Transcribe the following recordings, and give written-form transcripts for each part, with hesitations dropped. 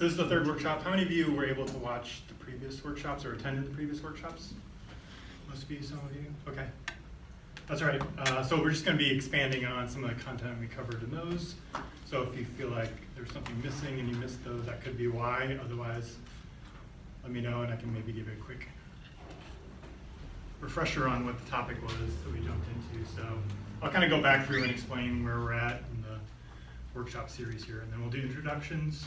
So this is the third workshop. How many of you were able to watch the previous workshops or attended the previous workshops? Must be some of you. Okay, that's all right. So we're just going to be expanding on some of the content we covered in those. So if you feel like there's something missing and you missed those, that could be why. Otherwise, let me know and I can maybe give you a quick refresher on what the topic was that we jumped into. So I'll kind of go back through and explain where we're at in the workshop series here, and then we'll do introductions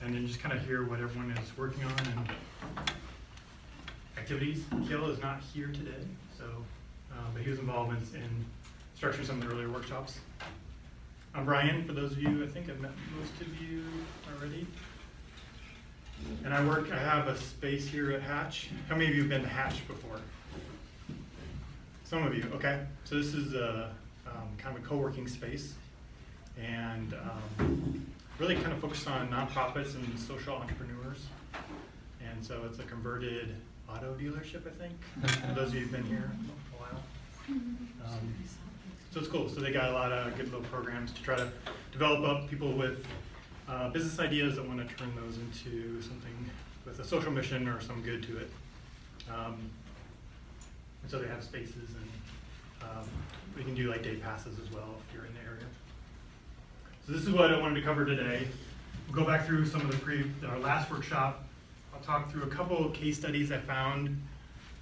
and then just kind of hear what everyone is working on and activities. Kiel is not here today, so but he was involved in structuring some of the earlier workshops. I'm Brian, for those of you, I think I've met most of you already. And I have a space here at Hatch. How many of you have been to Hatch before? Some of you, okay. So this is a kind of a co-working space, and really kind of focused on nonprofits and social entrepreneurs. And so it's a converted auto dealership, I think, for those of you who've been here a while. So it's cool. So they got a lot of good little programs to try to develop up people with business ideas that want to turn those into something with a social mission or some good to it. And so they have spaces, and we can do like day passes as well if you're in the area. So this is what I wanted to cover today. We'll go back through some of our last workshop. I'll talk through a couple of case studies I found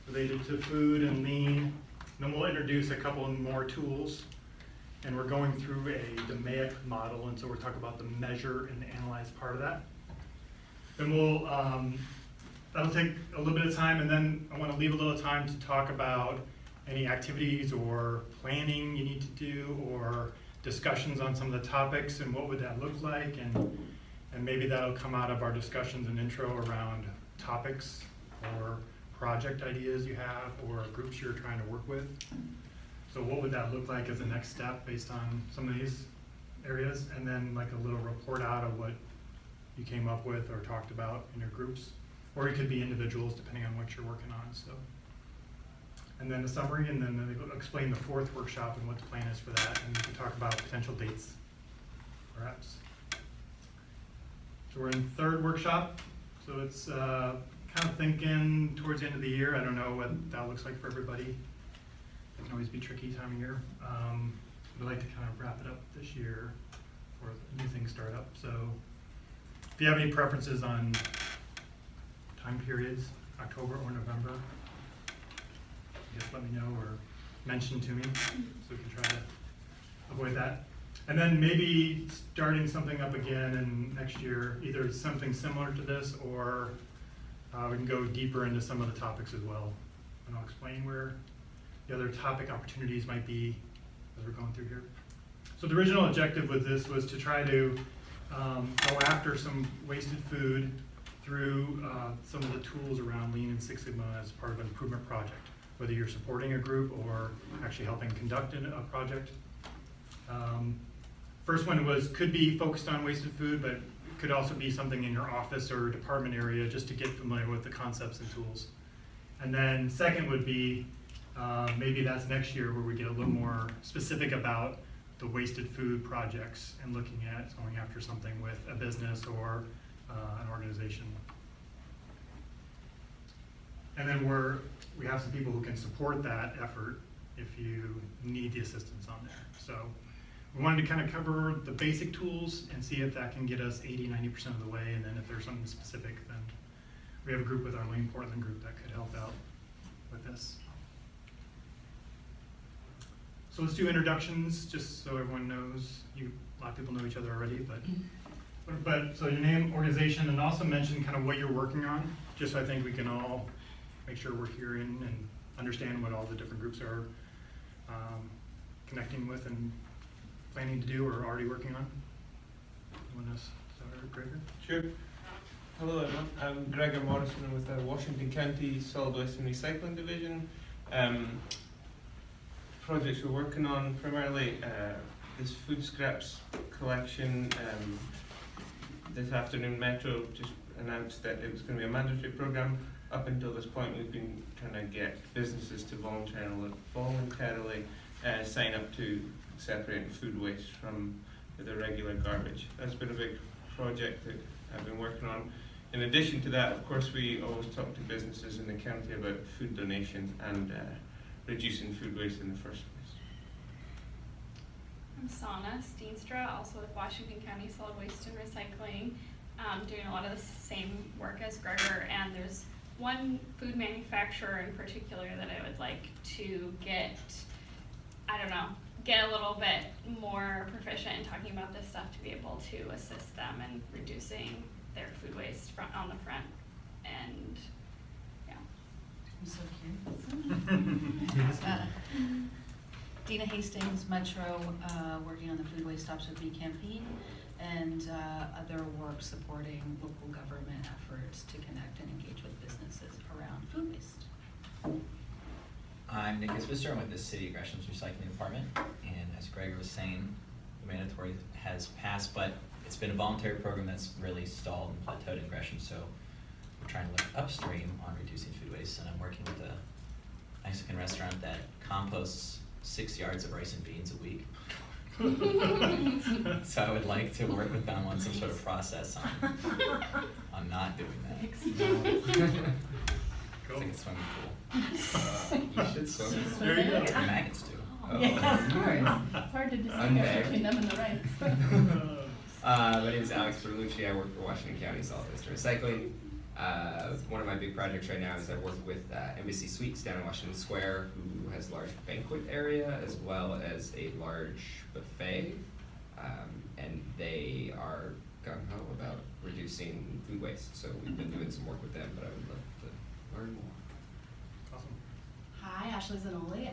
related to food and lean. Then we'll introduce a couple more tools. And we're going through the DMAIC model, and so we'll talk about the measure and the analyze part of that. Then that'll take a little bit of time, and then I want to leave a little time to talk about any activities or planning you need to do, or discussions on some of the topics and what would that look like, and maybe that'll come out of our discussions and intro around topics or project ideas you have or groups you're trying to work with. So what would that look like as a next step based on some of these areas, and then like a little report out of what you came up with or talked about in your groups, or it could be individuals depending on what you're working on. So, and then a summary, and then they'll explain the fourth workshop and what the plan is for that, and we can talk about potential dates, perhaps. So we're in third workshop, so it's kind of thinking towards the end of the year. I don't know what that looks like for everybody. It can always be tricky time of year. We'd like to kind of wrap it up this year before new things start up. So if you have any preferences on time periods, October or November, just let me know or mention to me so we can try to avoid that. And then maybe starting something up again in next year, either something similar to this, or we can go deeper into some of the topics as well. And I'll explain where the other topic opportunities might be as we're going through here. So the original objective with this was to try to go after some wasted food through some of the tools around Lean and Six Sigma as part of an improvement project, whether you're supporting a group or actually helping conduct a project. First one could be focused on wasted food, but it could also be something in your office or department area just to get familiar with the concepts and tools. And then second would be maybe that's next year where we get a little more specific about the wasted food projects and looking at going after something with a business or an organization. And then we have some people who can support that effort if you need the assistance on there. So we wanted to kind of cover the basic tools and see if that can get us 80-90% of the way, and then if there's something specific, then we have a group with our Lean Portland group that could help out with this. So let's do introductions, just so everyone knows. A lot of people know each other already, but so your name, organization, and also mention kind of what you're working on, just so I think we can all make sure we're hearing and understand what all the different groups are connecting with and planning to do or already working on. You want to start, Gregor? Sure. Hello everyone, I'm Gregor Morrison with the Washington County Solid Waste and Recycling Division. Projects we're working on primarily this food scraps collection. This afternoon Metro just announced that it was going to be a mandatory program. Up until this point we've been trying to get businesses to voluntarily sign up to separating food waste from the regular garbage. That's been a big project that I've been working on. In addition to that, of course, we always talk to businesses in the county about food donation and reducing food waste in the first place. I'm Sana Steenstra, also with Washington County Solid Waste and Recycling, doing a lot of the same work as Gregor, and there's one food manufacturer in particular that I would like to get a little bit more proficient in talking about this stuff to be able to assist them in reducing their food waste on the front end. Yeah. I'm so curious. Dina Hastings, Metro, working on the Food Waste Stops with Me campaign, and other work supporting local government efforts to connect and engage with businesses around food waste. I'm Nick Isbister. I'm with the City of Gresham's Recycling Department, and as Gregor was saying, the mandatory has passed, but it's been a voluntary program that's really stalled and plateaued in Gresham, so we're trying to look upstream on reducing food waste, and I'm working with a Mexican restaurant that composts 6 yards of rice and beans a week. So I would like to work with them on some sort of process on not doing that. I think it's swimming pool. You should swim. There you go. The maggots do. Oh. Yeah, of course. It's hard to distinguish between them and the rice. My name is Alex Berlucci. I work for Washington County Solid Waste and Recycling. One of my big projects right now is I work with Embassy Suites down in Washington Square, who has a large banquet area as well as a large buffet. And they are gung-ho about reducing food waste. So we've been doing some work with them, but I would love to learn more. Awesome. Hi, Ashley Zanoli.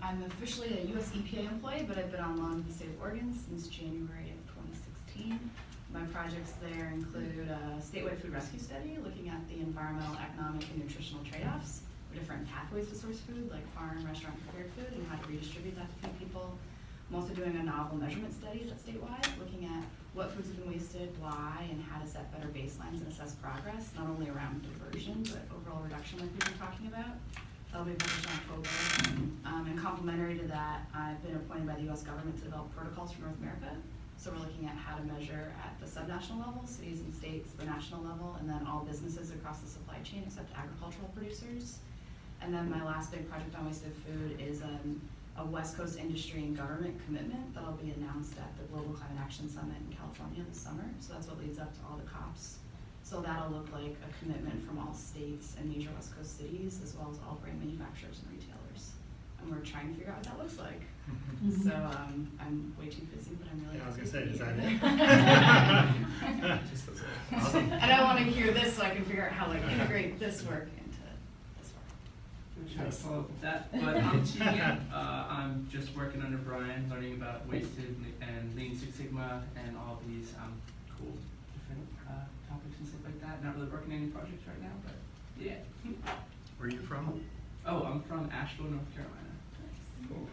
I'm officially a US EPA employee, but I've been on loan with the state of Oregon since January of 2016. My projects there include a statewide food rescue study looking at the environmental, economic, and nutritional trade-offs for different pathways to source food, like farm, restaurant prepared food, and how to redistribute that to feed people. I'm also doing a novel measurement study that's statewide, looking at what foods have been wasted, why, and how to set better baselines and assess progress, not only around diversion, but overall reduction like we've been talking about. That'll be published in October. And complementary to that, I've been appointed by the US government to develop protocols for North America. So we're looking at how to measure at the subnational level, cities and states, the national level, and then all businesses across the supply chain except agricultural producers. And then my last big project on wasted food is a West Coast industry and government commitment that'll be announced at the Global Climate Action Summit in California this summer. So that's what leads up to all the COPs. So that'll look like a commitment from all states and major West Coast cities, as well as all brand manufacturers and retailers. And we're trying to figure out what that looks like. So I'm way too busy, but I'm really Yeah, I was happy gonna say, to is be that here. it? Just those Awesome. And I want to hear this so I can figure out how to integrate this work into this work. I'm trying to follow up with that, but I'm Tian. I'm just working under Brian, learning about wasted and Lean Six Sigma and all these cool different topics and stuff like that. Not really working any projects right now, but yeah. Where are you from? Oh, I'm from Asheville, North Carolina. Cool.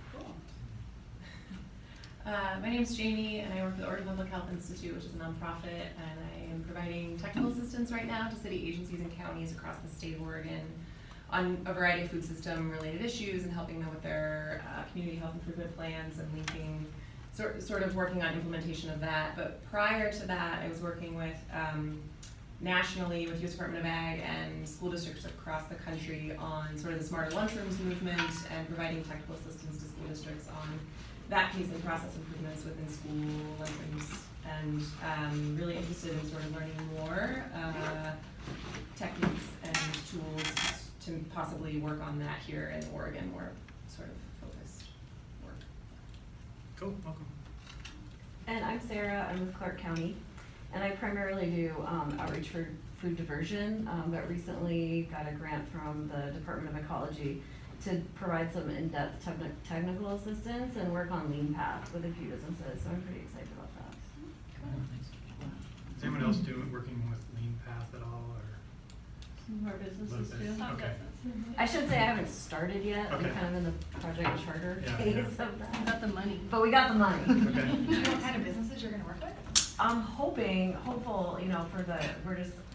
My name is Jamie, and I work for the Oregon Public Health Institute, which is a nonprofit, and I am providing technical assistance right now to city agencies and counties across the state of Oregon on a variety of food system related issues and helping them with their community health improvement plans and linking, sort of working on implementation of that. But prior to that, I was working with nationally with U.S. Department of Ag and school districts across the country on sort of the smarter lunchrooms movement and providing technical assistance to school districts on that piece and process improvements within school lunchrooms, and really interested in sort of learning more techniques and tools to possibly work on that here in Oregon, more sort of focused work. Cool, welcome. And I'm Sarah, I'm with Clark County, and I primarily do outreach for food diversion, but recently got a grant from the Department of Ecology to provide some in-depth technical assistance and work on Lean Path with a few businesses, so I'm pretty excited about that. Is anyone else working with Lean Path at all, or? Some more businesses Little bit. too. Okay. I should say I haven't started yet, Okay. I'm kind of in the project charter Yeah, phase yeah. of that. Got the money. But we got the money. Okay. Do you know what kind of businesses you're gonna work with? I'm hopeful,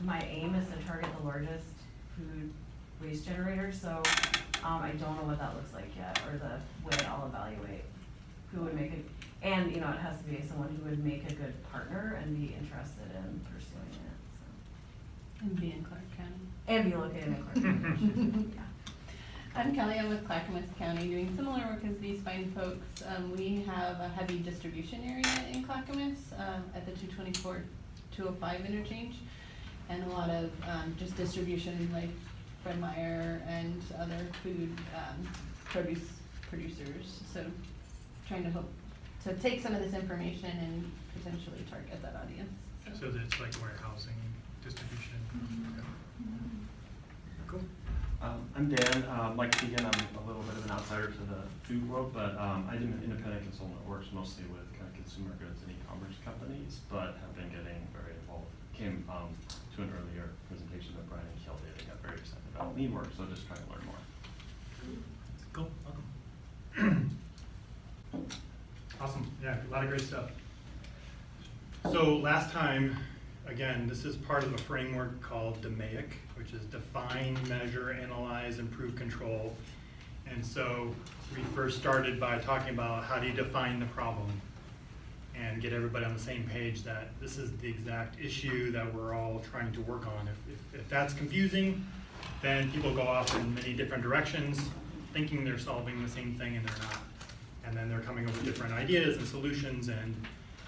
my aim is to target the largest food waste generators, so I don't know what that looks like yet, or the way I'll evaluate who would make it, and it has to be someone who would make a good partner and be interested in pursuing it. And be in Clark County. And be located in Clark County. Yeah. I'm Kelly, I'm with Clackamas County, doing similar work as these fine folks. We have a heavy distribution area in Clackamas, at the 224, 205 interchange. And a lot of, just distribution like Fred Meyer and other food, producers. So trying to hope to take some of this information and potentially target that audience. So that it's like warehousing, distribution. Okay. Cool. I'm Dan. Like Keegan, I'm a little bit of an outsider to the food world, but I'm an independent consultant that works mostly with kind of consumer goods and e-commerce companies, but have been getting very involved. Came to an earlier presentation that Brian and Kel did and got very excited about lean work, so just trying to learn more. Cool, welcome. Awesome, yeah, a lot of great stuff. So last time, again, this is part of a framework called DMAIC, which is define, measure, analyze, improve, control. And so we first started by talking about how do you define the problem and get everybody on the same page that this is the exact issue that we're all trying to work on. If that's confusing, then people go off in many different directions, thinking they're solving the same thing and they're not. And then they're coming up with different ideas and solutions, and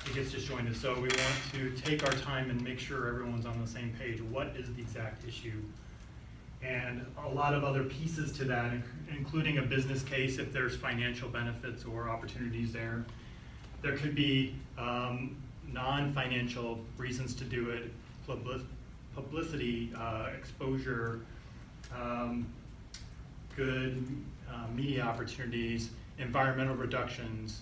it gets disjointed. So we want to take our time and make sure everyone's on the same page. What is the exact issue? And a lot of other pieces to that, including a business case if there's financial benefits or opportunities there. There could be non-financial reasons to do it, publicity, exposure, good media opportunities, environmental reductions,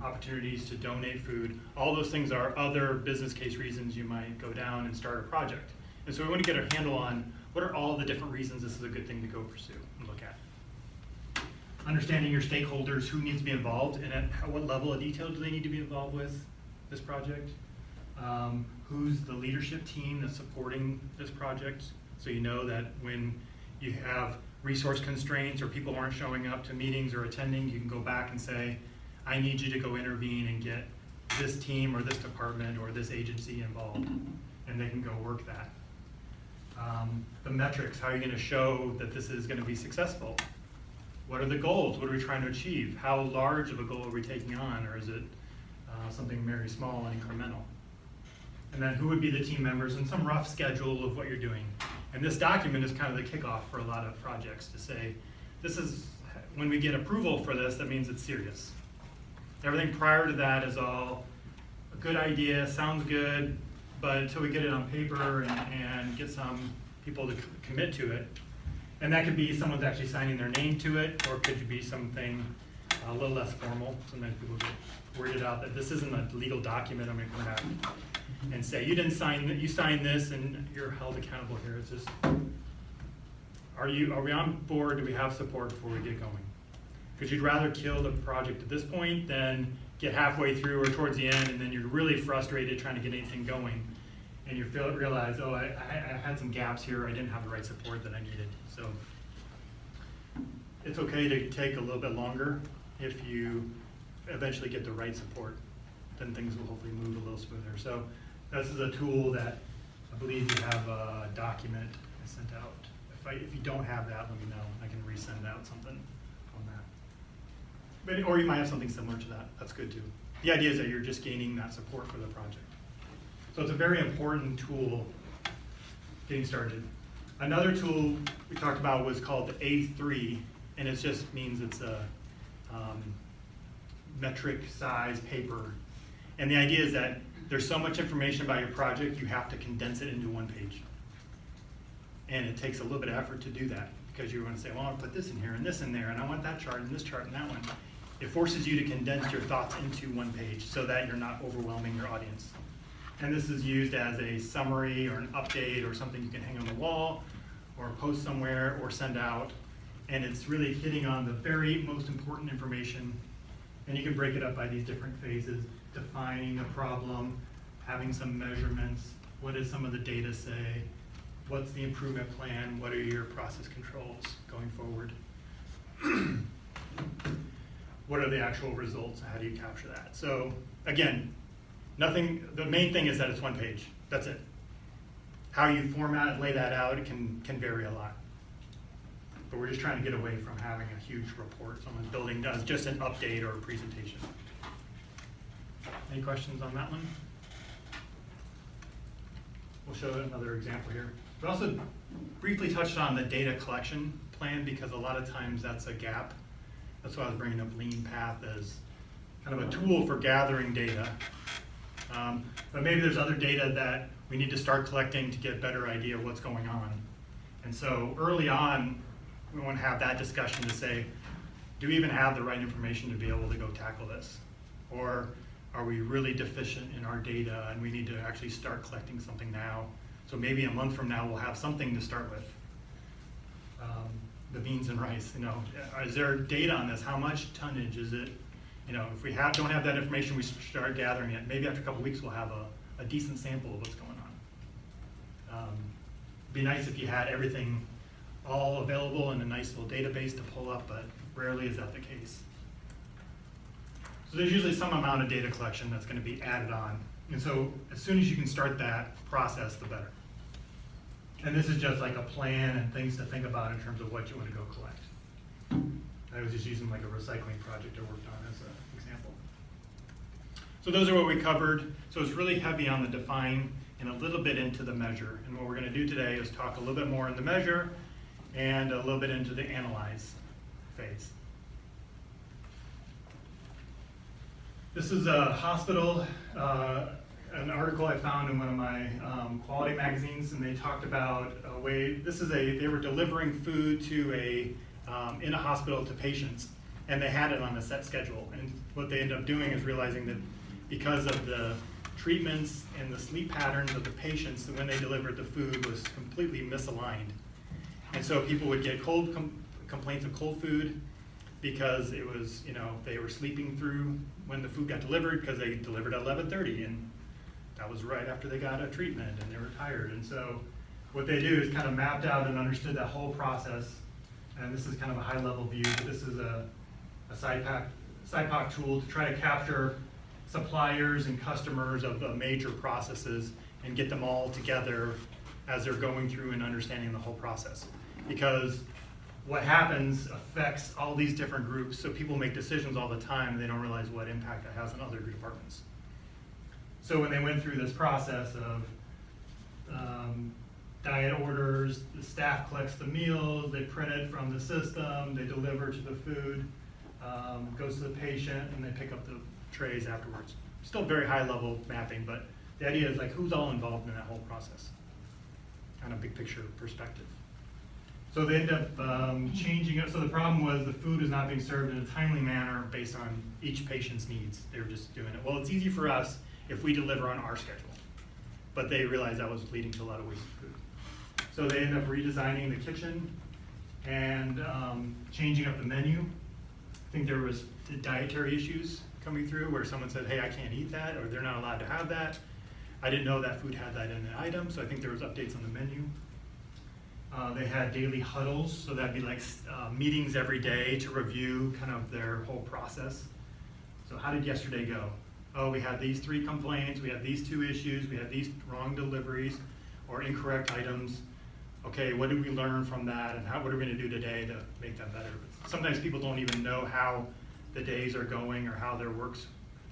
opportunities to donate food. All those things are other business case reasons you might go down and start a project. And so we want to get a handle on what are all the different reasons this is a good thing to go pursue and look at. Understanding your stakeholders, who needs to be involved, and at what level of detail do they need to be involved with this project. Who's the leadership team that's supporting this project, so you know that when you have resource constraints or people aren't showing up to meetings or attending, you can go back and say, I need you to go intervene and get this team or this department or this agency involved, and they can go work that. The metrics, how are you going to show that this is going to be successful? What are the goals? What are we trying to achieve? How large of a goal are we taking on, or is it something very small and incremental? And then who would be the team members, and some rough schedule of what you're doing. And this document is kind of the kickoff for a lot of projects to say, this is, when we get approval for this, that means it's serious. Everything prior to that is all a good idea, sounds good, but until we get it on paper and get some people to commit to it. And that could be someone's actually signing their name to it, or it could be something a little less formal. Sometimes people get worded out that this isn't a legal document. I'm gonna come back and say, you didn't sign that, you signed this and you're held accountable here. It's just, are we on board? Do we have support before we get going? Because you'd rather kill the project at this point than get halfway through or towards the end and then you're really frustrated trying to get anything going. And you realize, oh, I had some gaps here. I didn't have the right support that I needed. So it's okay to take a little bit longer if you eventually get the right support. Then things will hopefully move a little smoother. So this is a tool that I believe you have a document I sent out. If you don't have that, let me know. I can resend out something on that. Or you might have something similar to that. That's good too. The idea is that you're just gaining that support for the project. So it's a very important tool getting started. Another tool we talked about was called the A3, and it just means it's a metric size paper. And the idea is that there's so much information about your project, you have to condense it into one page. And it takes a little bit of effort to do that, because you're going to say, well, I'll put this in here and this in there, and I want that chart and this chart and that one. It forces you to condense your thoughts into one page so that you're not overwhelming your audience. And this is used as a summary or an update or something you can hang on the wall or post somewhere or send out. And it's really hitting on the very most important information. And you can break it up by these different phases: defining the problem, having some measurements, what does some of the data say, what's the improvement plan, what are your process controls going forward, what are the actual results, how do you capture that? So again, the main thing is that it's one page, that's it. how you format, lay that out, it can vary a lot. But we're just trying to get away from having a huge report someone's building does, just an update or a presentation. Any questions on that one? We'll show another example here. We also briefly touched on the data collection plan because a lot of times that's a gap. That's why I was bringing up Lean Path as kind of a tool for gathering data. But maybe there's other data that we need to start collecting to get a better idea of what's going on. And so early on, we want to have that discussion to say, do we even have the right information to be able to go tackle this? Or are we really deficient in our data and we need to actually start collecting something now? So maybe a month from now, we'll have something to start with. The beans and rice, you know, is there data on this? How much tonnage is it? You know, if we don't have that information, we start gathering it. Maybe after a couple weeks, we'll have a decent sample of what's going on. It'd be nice if you had everything all available in a nice little database to pull up, but rarely is that the case. So there's usually some amount of data collection that's going to be added on. And so as soon as you can start that process, the better. And this is just like a plan and things to think about in terms of what you want to go collect. I was just using like a recycling project I worked on as an example. So those are what we covered. So it's really heavy on the define and a little bit into the measure. And what we're going to do today is talk a little bit more in the measure and a little bit into the analyze phase. This is a hospital, an article I found in one of my quality magazines, and they talked about a way, they were delivering food to in a hospital to patients, and they had it on a set schedule. And what they ended up doing is realizing that because of the treatments and the sleep patterns of the patients, that when they delivered the food was completely misaligned. And so people would get complaints of cold food because it was, you know, they were sleeping through when the food got delivered because they delivered at 11:30, and that was right after they got a treatment and they were tired. And so what they do is kind of mapped out and understood that whole process. And this is kind of a high level view, but this is a SIPOC tool to try to capture suppliers and customers of the major processes and get them all together as they're going through and understanding the whole process. Because what happens affects all these different groups, so people make decisions all the time and they don't realize what impact that has on other departments. So when they went through this process of diet orders, the staff collects the meals, they print it from the system, they deliver to the food, goes to the patient, and they pick up the trays afterwards. Still very high level mapping, but the idea is like who's all involved in that whole process, kind of big picture perspective. So they end up changing it. So the problem was the food is not being served in a timely manner based on each patient's needs. They were just doing it. Well, it's easy for us if we deliver on our schedule. But they realized that was leading to a lot of wasted food. So they end up redesigning the kitchen and changing up the menu. I think there was dietary issues coming through where someone said, hey, I can't eat that, or they're not allowed to have that. I didn't know that food had that in the item, so I think there was updates on the menu. They had daily huddles, so that'd be like meetings every day to review kind of their whole process. So how did yesterday go? Oh, we had these 3 complaints, we had these 2 issues, we had these wrong deliveries or incorrect items. Okay, what did we learn from that, and what are we going to do today to make that better? But sometimes people don't even know how the days are going or how their work's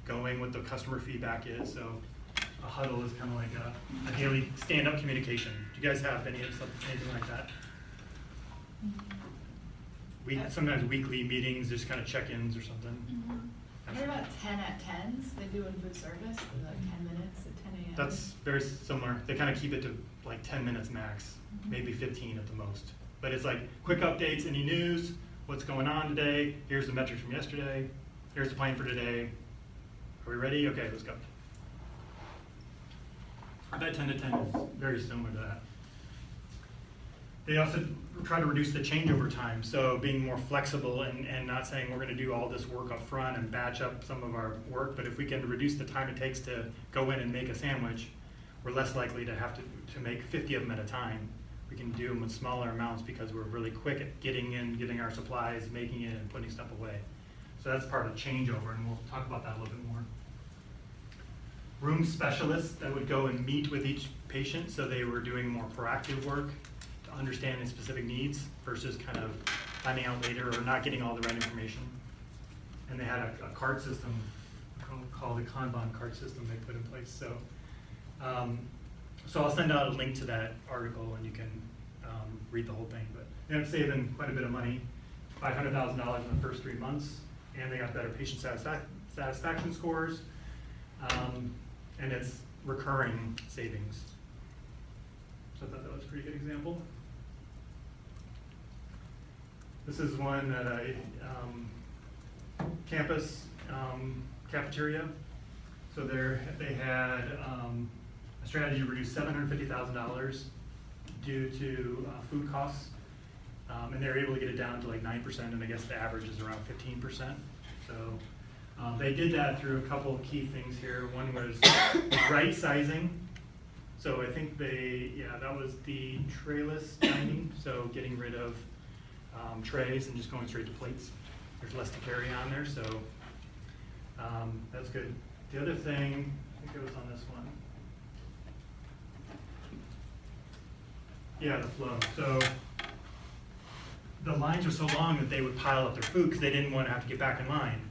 going, what the customer feedback is. So a huddle is kind of like a daily stand-up communication. Do you guys have anything like that? Sometimes weekly meetings, just kind of check-ins or something. What about 10 at 10s? They do in food service, they're like 10 minutes at 10 a.m. That's very similar. They kind of keep it to like 10 minutes max, maybe 15 at the most. But it's like quick updates, any news, what's going on today, here's the metrics from yesterday, here's the plan for today. Are we ready? Okay, let's go. I bet 10 to 10 is very similar to that. They also try to reduce the changeover time, so being more flexible and not saying we're going to do all this work up front and batch up some of our work, but if we can reduce the time it takes to go in and make a sandwich, we're less likely to have to make 50 of them at a time. We can do them with smaller amounts because we're really quick at getting in, getting our supplies, making it, and putting stuff away. So that's part of changeover, and we'll talk about that a little bit more. Room specialists that would go and meet with each patient, so they were doing more proactive work to understand the specific needs versus kind of finding out later or not getting all the right information. And they had a card system called the Kanban card system they put in place. So, so I'll send out a link to that article and you can read the whole thing. But they ended up saving quite a bit of money, $500,000 in the first 3 months, and they got better patient satisfaction scores, and it's recurring savings. So I thought that was a pretty good example. This is one at a campus cafeteria. So they had a strategy to reduce $750,000 due to food costs, and they were able to get it down to like 9%, and I guess the average is around 15%. So they did that through a couple of key things here. One was right sizing. So I think that was the trayless dining, so getting rid of trays and just going straight to plates. There's less to carry on there, so that's good. The other thing, I think it was on this one. Yeah, the flow. So the lines were so long that they would pile up their food because they didn't want to have to get back in line.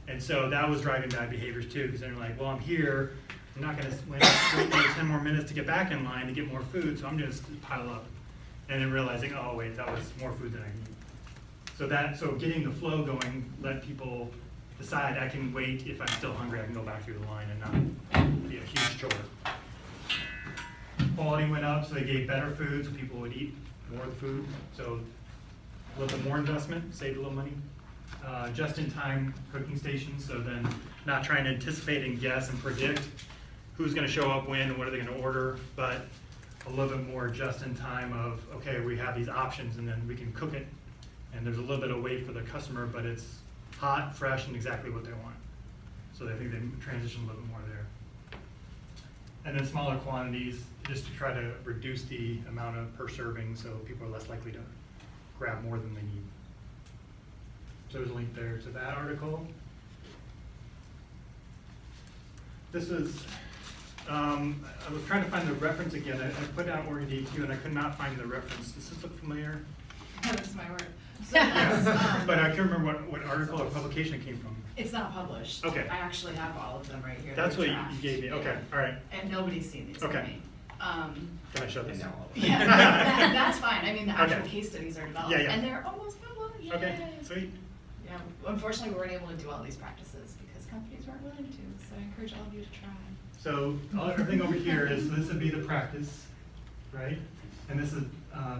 And so that was driving bad behaviors too, because they're like, well, I'm here, I'm not going to wait 10 more minutes to get back in line to get more food, so I'm just pile up. And then realizing, oh wait, that was more food than I need. So getting the flow going, let people decide I can wait. If I'm still hungry, I can go back through the line and not be a huge chore. Quality went up, so they gave better food, so people would eat more of the food. So a little bit more investment, saved a little money. Just-in-time cooking stations, so then not trying to anticipate and guess and predict who's going to show up when and what are they going to order, but a little bit more just-in-time of, okay, we have these options and then we can cook it. And there's a little bit of wait for the customer, but it's hot, fresh, and exactly what they want. So I think they transition a little bit more there. And then smaller quantities, just to try to reduce the amount of per serving, so people are less likely to grab more than they need. So there's a link there to that article. This was, I was trying to find the reference again. I put down Oregon DQ and I could not find the reference. Does this look familiar? That's my word. So that's, But I can't remember what article or publication it came from. it's not published. Okay. I actually have all of them right here. That's They're what draft. you gave me. Okay, all right. And nobody's seen these Okay. with me. Can I show this? And now all of Yeah, that's fine. I mean, the actual Okay. case studies are developed, Yeah, yeah. and they're almost published. Yay. Okay, sweet. Yeah, unfortunately, we weren't able to do all these practices because companies weren't willing to. So I encourage all of you to try. So everything over here is, this would be the practice, right? And this is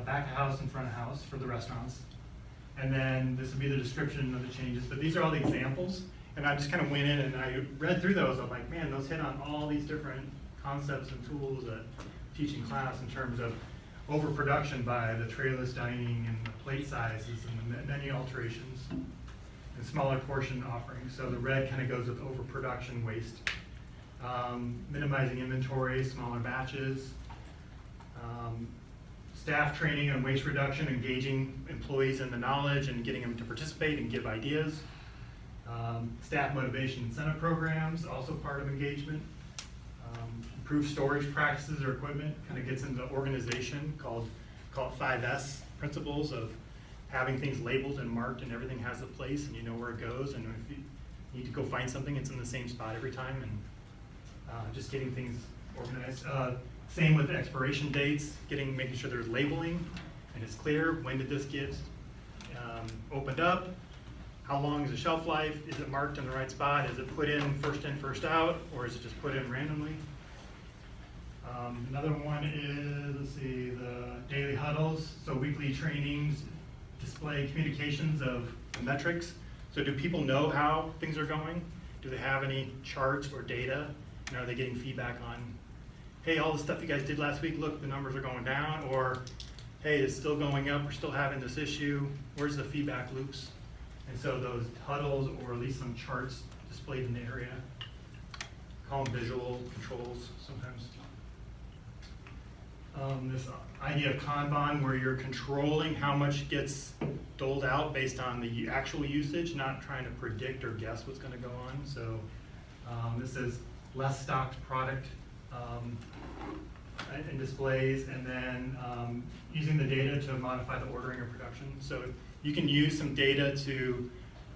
back of house and front of house for the restaurants. And then this would be the description of the changes. But these are all the examples. And I just kind of went in and I read through those. I'm like, man, those hit on all these different concepts and tools that teaching class in terms of overproduction by the trayless dining and the plate sizes and the menu alterations and smaller portion offerings. So the red kind of goes with overproduction waste. Minimizing inventory, smaller batches, staff training and waste reduction, engaging employees in the knowledge and getting them to participate and give ideas. Staff motivation incentive programs, also part of engagement. Improve storage practices or equipment, kind of gets into organization, called 5S principles of having things labeled and marked and everything has a place and you know where it goes, and if you need to go find something, it's in the same spot every time, and just getting things organized. Same with expiration dates, making sure there's labeling and it's clear. When did this get opened up? How long is the shelf life? Is it marked in the right spot? Is it put in, first out, or is it just put in randomly? Another one is, let's see, the daily huddles. So weekly trainings, display communications of the metrics. So do people know how things are going? Do they have any charts or data? And are they getting feedback on, hey, all the stuff you guys did last week, look, the numbers are going down, or hey, it's still going up, we're still having this issue, where's the feedback loops? And so those huddles, or at least some charts displayed in the area, call them visual controls sometimes. This idea of Kanban, where you're controlling how much gets doled out based on the actual usage, not trying to predict or guess what's gonna go on. So this is less stocked product and displays, and then using the data to modify the ordering or production. So you can use some data to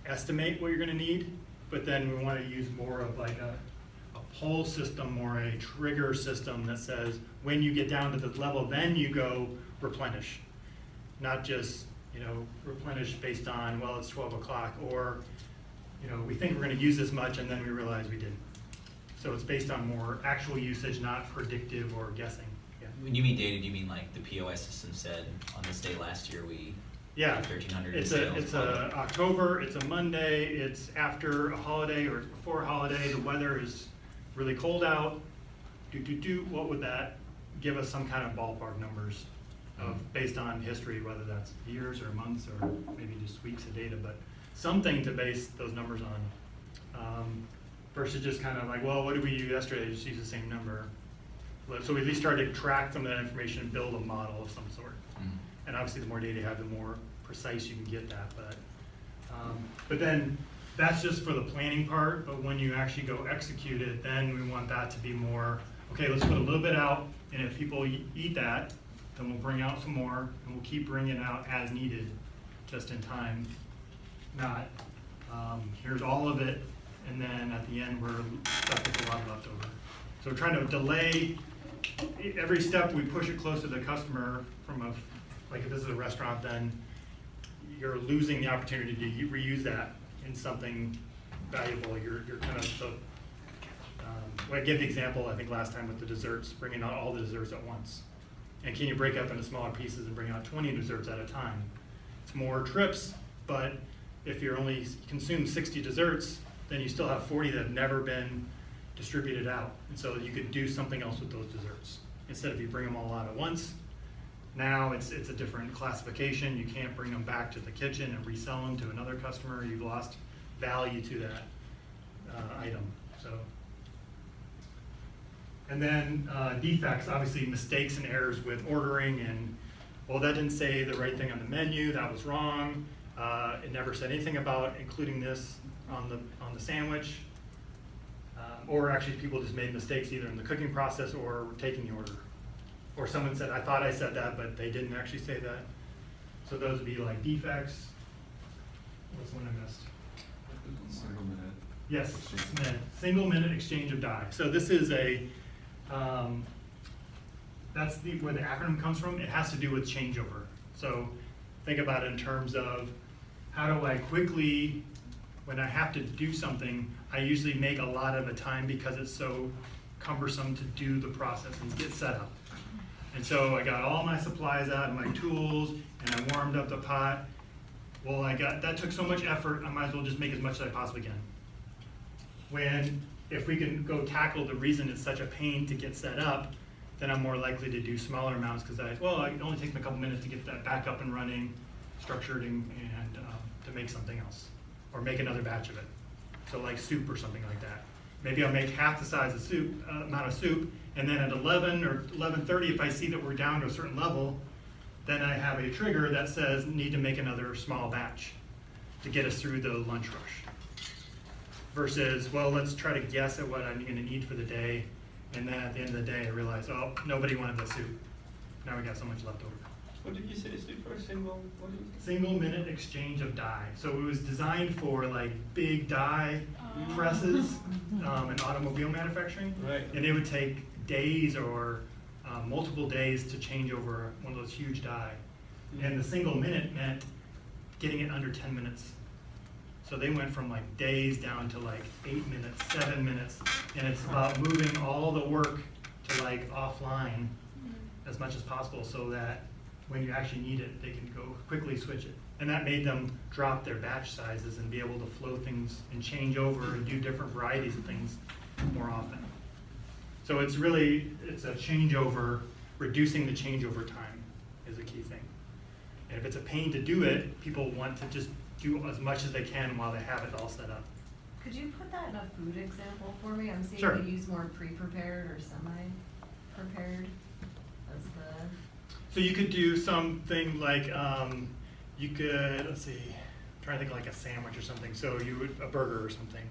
estimate what you're gonna need, but then we wanna use more of like a pull system or a trigger system that says, when you get down to this level, then you go replenish. Not just, replenish based on, well, it's 12 o'clock, or, we think we're gonna use this much and then we realize we didn't. So it's based on more actual usage, not predictive or guessing. Yeah. When you mean data, do you mean like the POS system said on this day last year we Yeah, had 1,300 in it's sales? a October, it's a Monday, it's after a holiday or before a holiday, the weather is really cold out. What would that give us some kind of ballpark numbers of, based on history, whether that's years or months or maybe just weeks of data, but something to base those numbers on. Versus just kind of like, well, what did we do yesterday? Just use the same number. So we at least started to track some of that information and build a model of some sort. And obviously the more data you have, the more precise you can get that. But then that's just for the planning part, but when you actually go execute it, then we want that to be more, okay, let's put a little bit out, and if people eat that, then we'll bring out some more, and we'll keep bringing it out as needed, just in time. Not, here's all of it, and then at the end, we're stuck with a lot left over. So we're trying to delay, every step we push it closer to the customer from like if this is a restaurant, then you're losing the opportunity to reuse that in something valuable. You're kind of I gave the example, I think last time with the desserts, bringing out all the desserts at once. And can you break up into smaller pieces and bring out 20 desserts at a time? It's more trips, but if you're only consume 60 desserts, then you still have 40 that have never been distributed out. And so you could do something else with those desserts. Instead of you bring them all out at once, now it's a different classification. You can't bring them back to the kitchen and resell them to another customer. You've lost value to that item. So, and then defects, obviously mistakes and errors with ordering, and well, that didn't say the right thing on the menu. That was wrong. It never said anything about including this on the sandwich. Or actually, people just made mistakes either in the cooking process or taking the order. Or someone said, I thought I said that, but they didn't actually say that. So those would be like defects. What's one I missed? Single minute. Yes, single minute exchange of die. So this is that's where the acronym comes from. It has to do with changeover. So think about it in terms of how do I quickly, when I have to do something, I usually make a lot of the time because it's so cumbersome to do the process and get set up. And so I got all my supplies out and my tools, and I warmed up the pot. Well, that took so much effort, I might as well just make as much as I possibly can. If we can go tackle the reason it's such a pain to get set up, then I'm more likely to do smaller amounts because it only takes me a couple minutes to get that back up and running, structured, and to make something else, or make another batch of it. So like soup or something like that. Maybe I'll make half the size of soup, amount of soup, and then at 11 or 11:30, if I see that we're down to a certain level, then I have a trigger that says need to make another small batch to get us through the lunch rush. Versus, well, let's try to guess at what I'm gonna need for the day, and then at the end of the day, I realize, oh, nobody wanted the soup. Now we got so much left over. What did you say it stood for? Single minute exchange of die. So it was designed for like big die presses and automobile manufacturing. Right. And it would take days or multiple days to change over one of those huge die. And the single minute meant getting it under 10 minutes. So they went from like days down to like 8 minutes, 7 minutes. And it's about moving all the work to like offline as much as possible so that when you actually need it, they can go quickly switch it. And that made them drop their batch sizes and be able to flow things and change over and do different varieties of things more often. So it's a changeover, reducing the changeover time is a key thing. And if it's a pain to do it, people want to just do as much as they can while they have it all set up. Could you put that in a food example for me? I'm seeing Sure. you use more pre-prepared or semi-prepared as the. So you could do something like, you could, let's see, I'm trying to think like a sandwich or something. So a burger or something.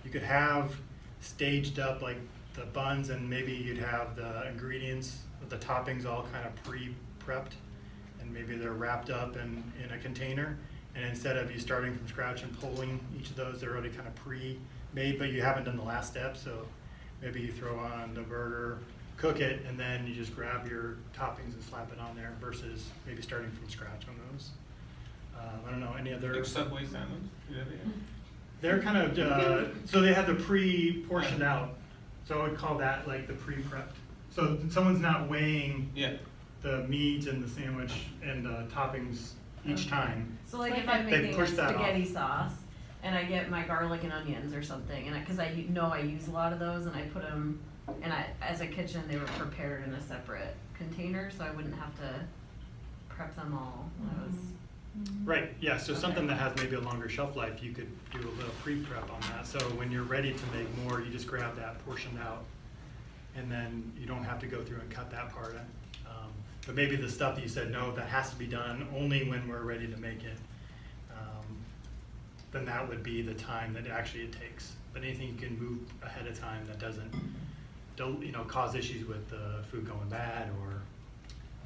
You could have staged up like the buns, and maybe you'd have the ingredients, the toppings all kind of pre-prepped, and maybe they're wrapped up in a container. And instead of you starting from scratch and pulling each of those, they're already kind of pre-made, but you haven't done the last step. So maybe you throw on the burger, cook it, and then you just grab your toppings and slap it on there versus maybe starting from scratch on those. I don't know, any other? Like Subway sandwich? Yeah. They're kind of, so they have the pre-portioned out. So I would call that like the pre-prepped. So someone's not weighing Yeah. the meat and the sandwich and the toppings each time. So like if Like I'm they making a push that spaghetti off. sauce and I get my garlic and onions or something, and because I know I use a lot of those, and I put them, and as a kitchen, they were prepared in a separate container, so I wouldn't have to prep them all when I was. Right, yeah, so Okay. something that has maybe a longer shelf life, you could do a little pre-prep on that. So when you're ready to make more, you just grab that portioned out, and then you don't have to go through and cut that part in. But maybe the stuff that you said, no, that has to be done only when we're ready to make it, then that would be the time that actually it takes. But anything you can move ahead of time that doesn't, cause issues with the food going bad or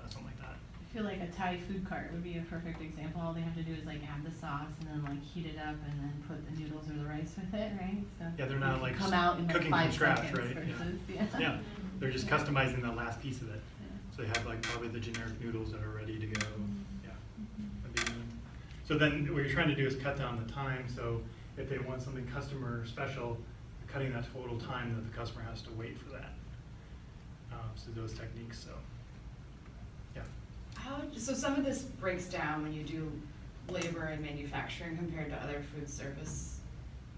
something like that. I feel like a Thai food cart would be a perfect example. All they have to do is like add the sauce and then like heat it up and then put the noodles or the rice with it, right? So Yeah, they're not it like can come out in like cooking from 5 scratch, seconds right? Yeah. versus, Yeah, they're just customizing the last piece of it. Yeah. So they have like probably the generic noodles that are ready to go, yeah. That'd be good. So then what you're trying to do is cut down the time, so if they want something customer special, you're cutting that total time that the customer has to wait for that. So those techniques, so, yeah. So some of this breaks down when you do labor and manufacturing compared to other food service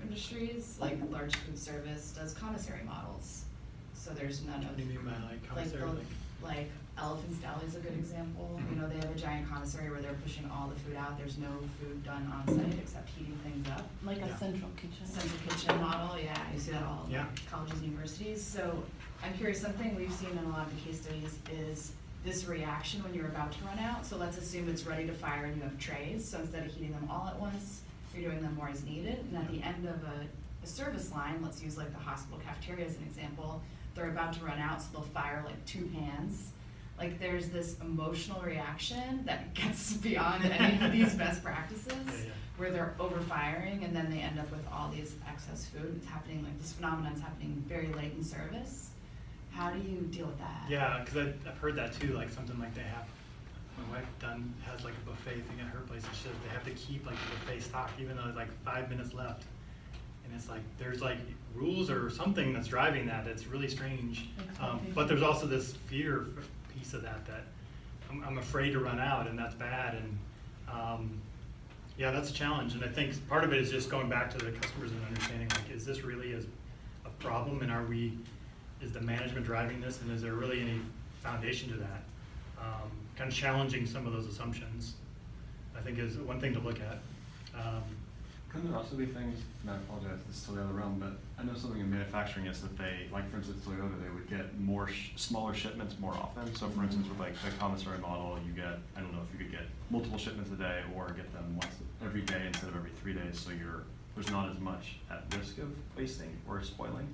industries, like large food service does commissary models. So there's none of. What do you mean by like Like, commissary, like Elephant's Deli is a good example. You know, they have a giant commissary where they're pushing all the food out. There's no food done on site except heating things up. like a Yeah. central kitchen. Central kitchen model, yeah, you see that all in Yeah. colleges and universities. So I'm curious, something we've seen in a lot of the case studies is this reaction when you're about to run out. So let's assume it's ready to fire and you have trays. So instead of heating them all at once, you're doing them more as needed. And at the end of a service line, let's use like the hospital cafeteria as an example, they're about to run out, so they'll fire like 2 pans. Like there's this emotional reaction that gets beyond any of these best practices, Yeah. where they're overfiring and then they end up with all these excess food. It's happening, like this phenomenon's happening very late in service. How do you deal with that? Yeah, because I've heard that too, like something like they have, my wife has like a buffet thing at her place, and she says they have to keep like the buffet stocked even though there's like 5 minutes left. And it's like, there's like rules or something that's driving that, it's really strange. But there's also this fear piece of that I'm afraid to run out, and that's bad, and yeah, that's a challenge. And I think part of it is just going back to the customers and understanding, like, is this really a problem, and is the management driving this, and is there really any foundation to that? Kind of challenging some of those assumptions, I think, is one thing to look at. Couldn't there also be things, and I apologize, this is totally out of the realm, but I know something in manufacturing is that they, like for instance Toyota, they would get more smaller shipments more often. So for instance with like the commissary model, you get, I don't know if you could get multiple shipments a day or get them once every day instead of every 3 days, so there's not as much at risk of wasting or spoiling.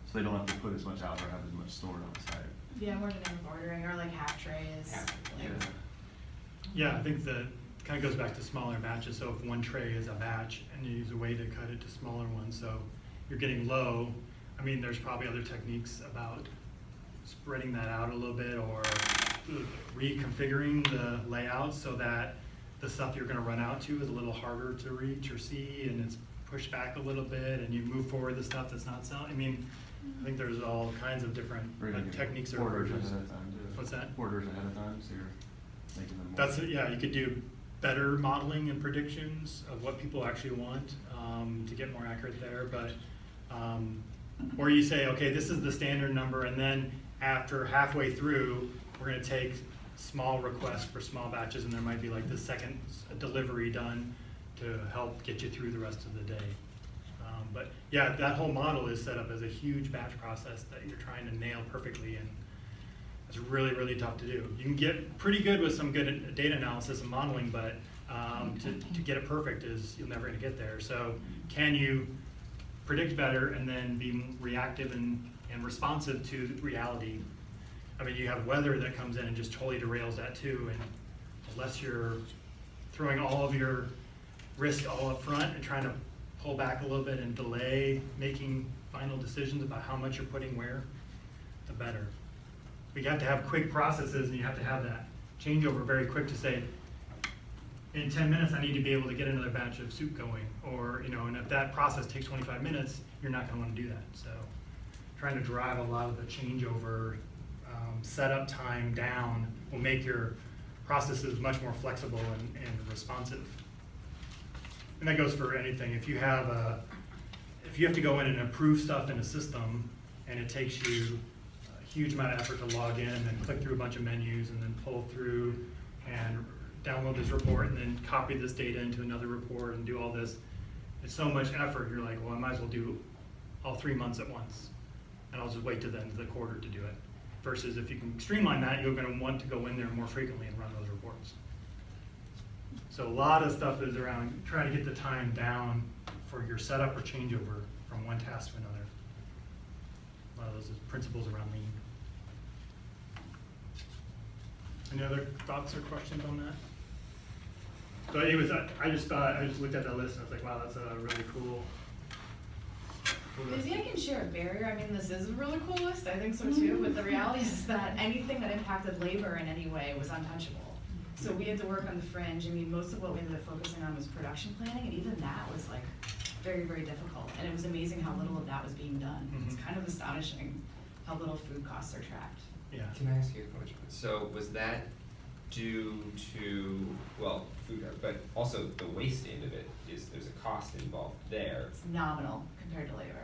So they don't have to put as much out or have as much stored on site. Yeah, more than ordering, or like half trays. Like, Yeah, I think that kind of goes back to smaller batches. So if one tray is a batch and you use a way to cut it to smaller ones, so you're getting low. I mean, there's probably other techniques about spreading that out a little bit or reconfiguring the layout so that the stuff you're going to run out to is a little harder to reach or see, and it's pushed back a little bit, and you move forward the stuff that's not selling. I mean, I think there's all kinds of different techniques or orders approaches. ahead of time too. What's that? Orders ahead of time, so you're making them more. That's it, yeah, you could do better modeling and predictions of what people actually want to get more accurate there, but or you say, okay, this is the standard number, and then after halfway through, we're gonna take small requests for small batches, and there might be like the second delivery done to help get you through the rest of the day. But yeah, that whole model is set up as a huge batch process that you're trying to nail perfectly, and it's really, really tough to do. You can get pretty good with some good data analysis and modeling, but to get it perfect you're never gonna get there. So can you predict better and then be reactive and responsive to reality. I mean, you have weather that comes in and just totally derails that too, and unless you're throwing all of your risk all up front and trying to pull back a little bit and delay making final decisions about how much you're putting where, the better. But you have to have quick processes, and you have to have that changeover very quick to say, in 10 minutes I need to be able to get another batch of soup going, or, you know, and if that process takes 25 minutes, you're not gonna wanna do that. So trying to drive a lot of the changeover setup time down will make your processes much more flexible and responsive. And that goes for anything. If you have to go in and approve stuff in a system, and it takes you a huge amount of effort to log in and then click through a bunch of menus and then pull through and download this report and then copy this data into another report and do all this, it's so much effort. You're like, well, I might as well do all 3 months at once, and I'll just wait to the end of the quarter to do it. Versus if you can streamline that, you're gonna want to go in there more frequently and run those reports. So a lot of stuff is around trying to get the time down for your setup or changeover from one task to another. A lot of those is principles around lean. Any other thoughts or questions on that? So anyways, I just looked at that list and I was like, wow, that's a really cool list. Maybe I can share a barrier. I mean, this is a really cool list. I think so too. But the reality is that anything that impacted labor in any way was untouchable. So we had to work on the fringe. I mean, most of what we ended up focusing on was production planning, and even that was like very, very difficult. And it was amazing how little of that was being done. It's kind of astonishing how little food costs are tracked. Yeah. Can I ask you a question? So was that due to, well, food, but also the waste end of it is there's a cost involved there. It's nominal compared to labor.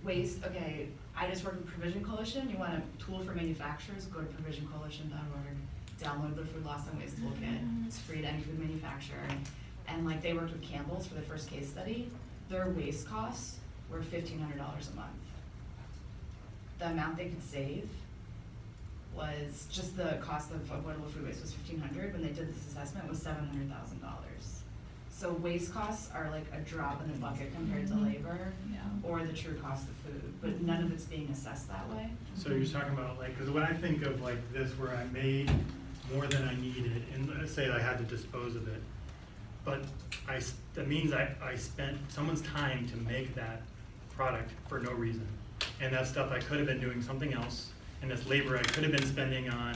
Waste, okay, I just work with Provision Coalition. You want a tool for manufacturers, go to provisioncoalition.org, download the food loss and waste toolkit. It's free to any food manufacturer. And like they worked with Campbell's for the first case study, their waste costs were $1,500 a month. The amount they could save was just the cost of avoidable food waste was $1,500. When they did this assessment, it was $700,000. So waste costs are like a drop in the bucket compared to labor, or the true cost of food, but none of it's being assessed that way. So you're talking about like, because when I think of like this where I made more than I needed, and let's say I had to dispose of it, but that means I spent someone's time to make that product for no reason. And that stuff I could have been doing something else, and this labor I could have been spending on,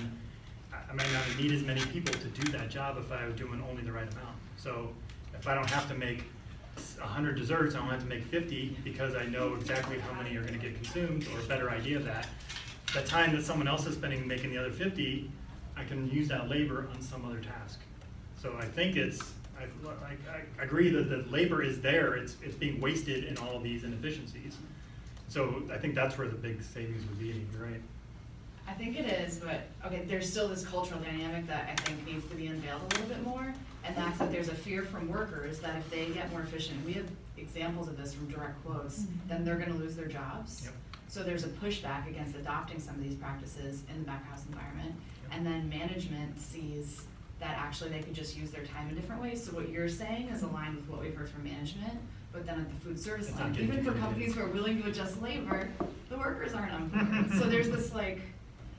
I might not need as many people to do that job if I was doing only the right amount. So if I don't have to make 100 desserts, I don't have to make 50 because I know exactly how many are gonna get consumed, or a better idea of that. The time that someone else is spending making the other 50, I can use that labor on some other task. So I think I agree that the labor is there, it's being wasted in all of these inefficiencies. So I think that's where the big savings would be, you're right. I think it is, but okay, there's still this cultural dynamic that I think needs to be unveiled a little bit more, and that's that there's a fear from workers that if they get more efficient, we have examples of this from direct quotes, then they're gonna lose their jobs. Yep. So there's a pushback against adopting some of these practices in the back house environment, and then management sees that actually they could just use their time in different ways. So what you're saying is aligned with what we've heard from management, but then at the food service It's line, not getting even for communicated. companies who are willing to adjust labor, the workers aren't on board. So there's this like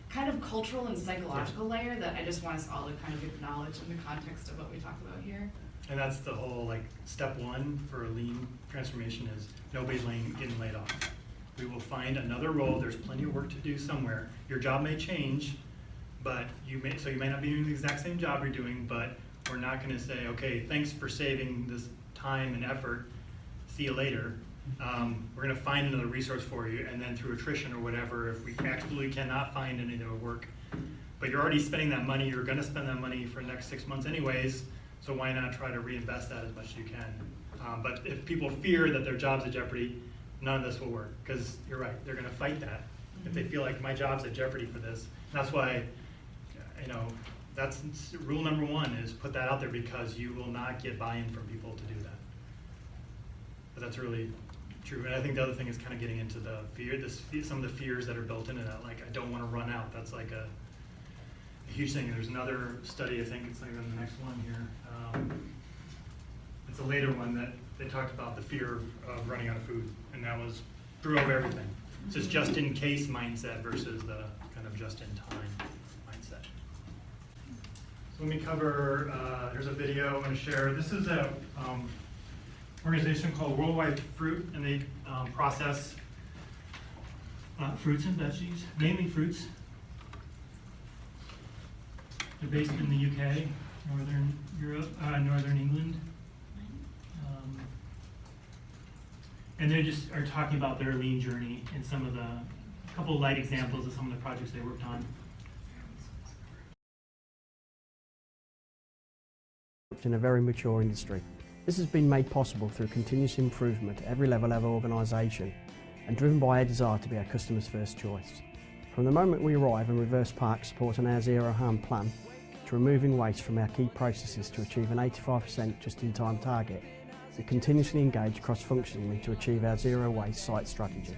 kind of cultural and psychological layer that I just want us all to kind of acknowledge in the context of what we talked about here. And that's the whole, like, step one for a lean transformation is nobody's getting laid off. We will find another role, there's plenty of work to do somewhere. Your job may change, but you may not be doing the exact same job you're doing, but we're not gonna say, okay, thanks for saving this time and effort, see you later. We're gonna find another resource for you, and then through attrition or whatever, if we absolutely cannot find any that will work. But you're already spending that money, you're gonna spend that money for the next 6 months anyways, so why not try to reinvest that as much as you can? But if people fear that their job's at jeopardy, none of this will work, because you're right, they're gonna fight that. If they feel like my job's at jeopardy for this. That's why, you know, that's rule number one, is put that out there, because you will not get buy-in from people to do that. But that's really true. And I think the other thing is kind of getting into the fear, some of the fears that are built into that, like I don't want to run out. That's like a huge thing. There's another study, I think it's like on the next one here. It's a later one that they talked about the fear of running out of food, and that was drove everything. So it's just in case mindset versus the kind of just in time mindset. So let me cover, here's a video I'm going to share. This is a organization called Worldwide Fruit, and they process fruits and veggies, mainly fruits. They're based in the UK, Northern Europe, Northern England. And they just are talking about their lean journey and some of a couple of light examples of some of the projects they worked on. In a very mature industry. This has been made possible through continuous improvement at every level of our organisation and driven by our desire to be our customers' first choice. From the moment we arrive and Reverse Park supporting our zero harm plan to removing waste from our key processes to achieve an 85% just-in-time target, we continuously engage cross-functionally to achieve our zero waste site strategy.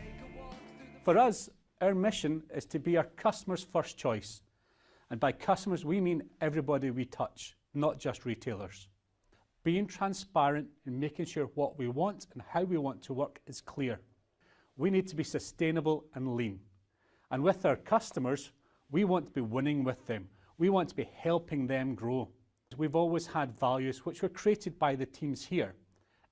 For us, our mission is to be our customers' first choice. And by customers, we mean everybody we touch, not just retailers. Being transparent and making sure what we want and how we want to work is clear. We need to be sustainable and lean. And with our customers, we want to be winning with them. We want to be helping them grow. We've always had values which were created by the teams here.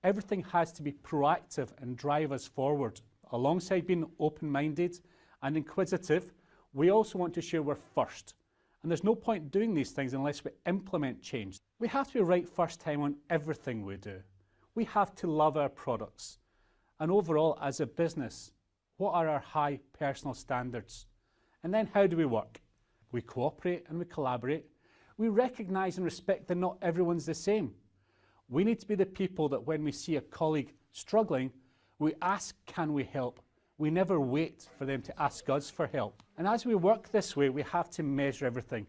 Everything has to be proactive and drive us forward. Alongside being open-minded and inquisitive, we also want to share we're first. And there's no point doing these things unless we implement change. We have to be right first time on everything we do. We have to love our products. And overall, as a business, what are our high personal standards? And then how do we work? We cooperate and we collaborate. We recognise and respect that not everyone's the same. We need to be the people that when we see a colleague struggling, we ask, can we help? We never wait for them to ask us for help. And as we work this way, we have to measure everything.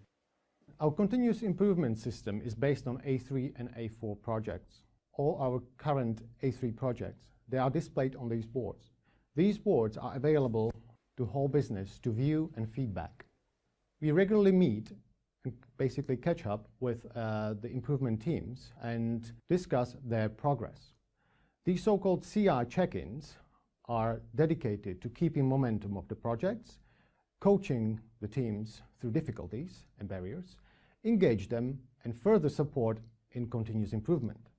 Our continuous improvement system is based on A3 and A4 projects. All our current A3 projects, they are displayed on these boards. These boards are available to whole business to view and feedback. We regularly meet and basically catch up with the improvement teams and discuss their progress. These so-called CR check-ins are dedicated to keeping momentum of the projects, coaching the teams through difficulties and barriers, engage them, and further support in continuous improvement.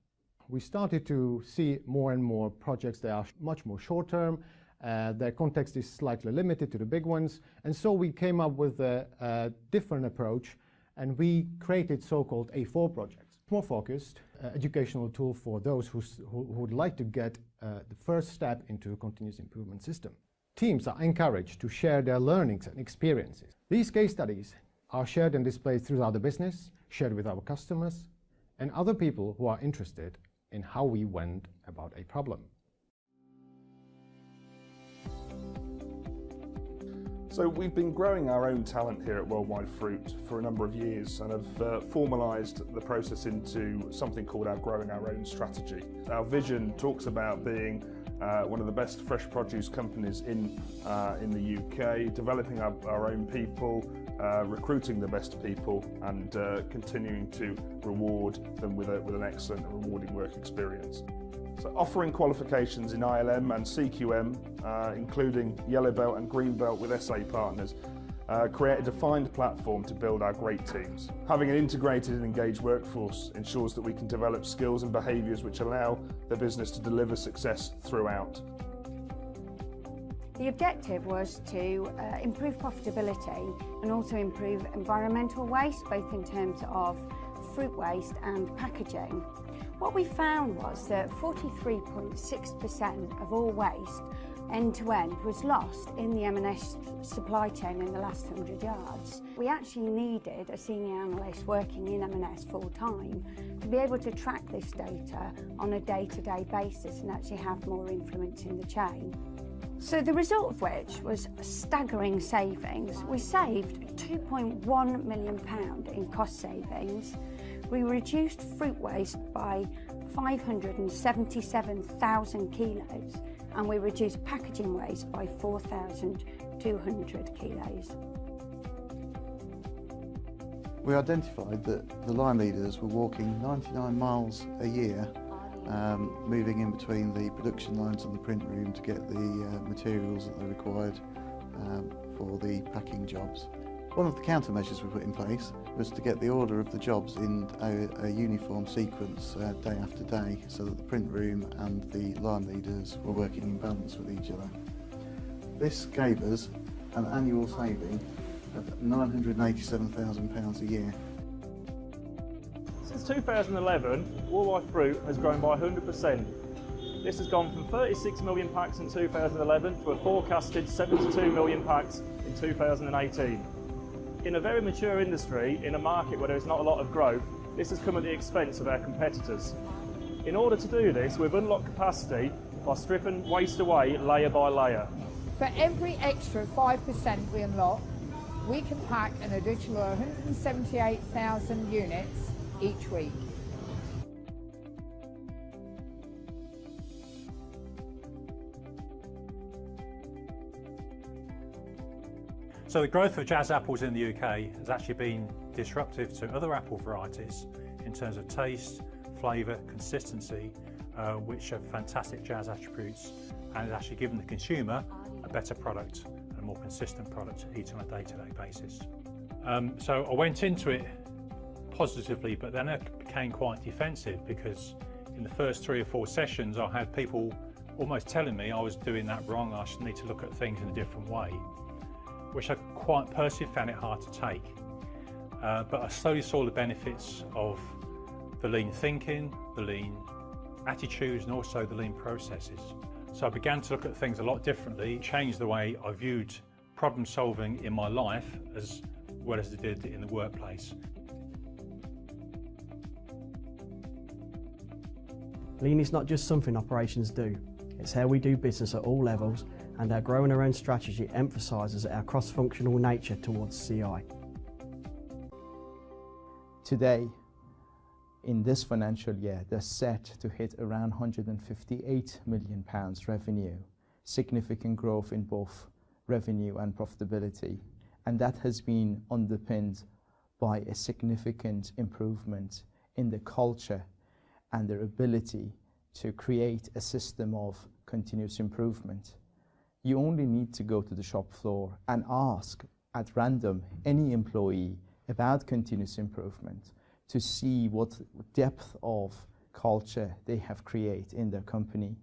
We started to see more and more projects that are much more short-term. Their context is slightly limited to the big ones, and so we came up with a different approach, and we created so-called A4 projects. More focused, educational tool for those who would like to get the first step into a continuous improvement system. Teams are encouraged to share their learnings and experiences. These case studies are shared and displayed throughout the business, shared with our customers, and other people who are interested in how we went about a problem. So we've been growing our own talent here at Worldwide Fruit for a number of years and have formalised the process into something called our Growing Our Own strategy. Our vision talks about being one of the best fresh produce companies in the UK, developing our own people, recruiting the best people, and continuing to reward them with an excellent and rewarding work experience. So offering qualifications in ILM and CQM, including Yellow Belt and Green Belt with SA partners, create a defined platform to build our great teams. Having an integrated and engaged workforce ensures that we can develop skills and behaviours which allow the business to deliver success throughout. The objective was to improve profitability and also improve environmental waste, both in terms of fruit waste and packaging. What we found was that 43.6% of all waste end-to-end was lost in the M&S supply chain in the last 100 yards. We actually needed a senior analyst working in M&S full-time to be able to track this data on a day-to-day basis and actually have more influence in the chain. So the result of which was staggering savings. We saved £2.1 million in cost savings. We reduced fruit waste by 577,000 kilos, and we reduced packaging waste by 4,200 kilos. We identified that the line leaders were walking 99 miles a year moving in between the production lines and the print room to get the materials that they required for the packing jobs. One of the countermeasures we put in place was to get the order of the jobs in a uniform sequence day after day, so that the print room and the line leaders were working in balance with each other. This gave us an annual saving of £987,000 a year. Since 2011, Worldwide Fruit has grown by 100%. This has gone from 36 million packs in 2011 to a forecasted 72 million packs in 2018. In a very mature industry, in a market where there's not a lot of growth, this has come at the expense of our competitors. In order to do this, we've unlocked capacity by stripping waste away layer by layer. For every extra 5% we unlock, we can pack an additional 178,000 units each week. So the growth of Jazz apples in the UK has actually been disruptive to other apple varieties in terms of taste, flavour, consistency, which have fantastic Jazz attributes, and has actually given the consumer a better product and a more consistent product to eat on a day-to-day basis. So I went into it positively, but then it became quite defensive, because in the first 3 or 4 sessions I had people almost telling me I was doing that wrong, I should need to look at things in a different way, which I quite personally found it hard to take. But I slowly saw the benefits of the lean thinking, the lean attitudes, and also the lean processes. So I began to look at things a lot differently, changed the way I viewed problem solving in my life as well as I did in the workplace. Lean is not just something operations do, it's how we do business at all levels, and our growing our own strategy emphasises our cross-functional nature towards CI. Today, in this financial year, they're set to hit around £158 million revenue, significant growth in both revenue and profitability, and that has been underpinned by a significant improvement in the culture and their ability to create a system of continuous improvement. You only need to go to the shop floor and ask at random any employee about continuous improvement to see what depth of culture they have created in their company.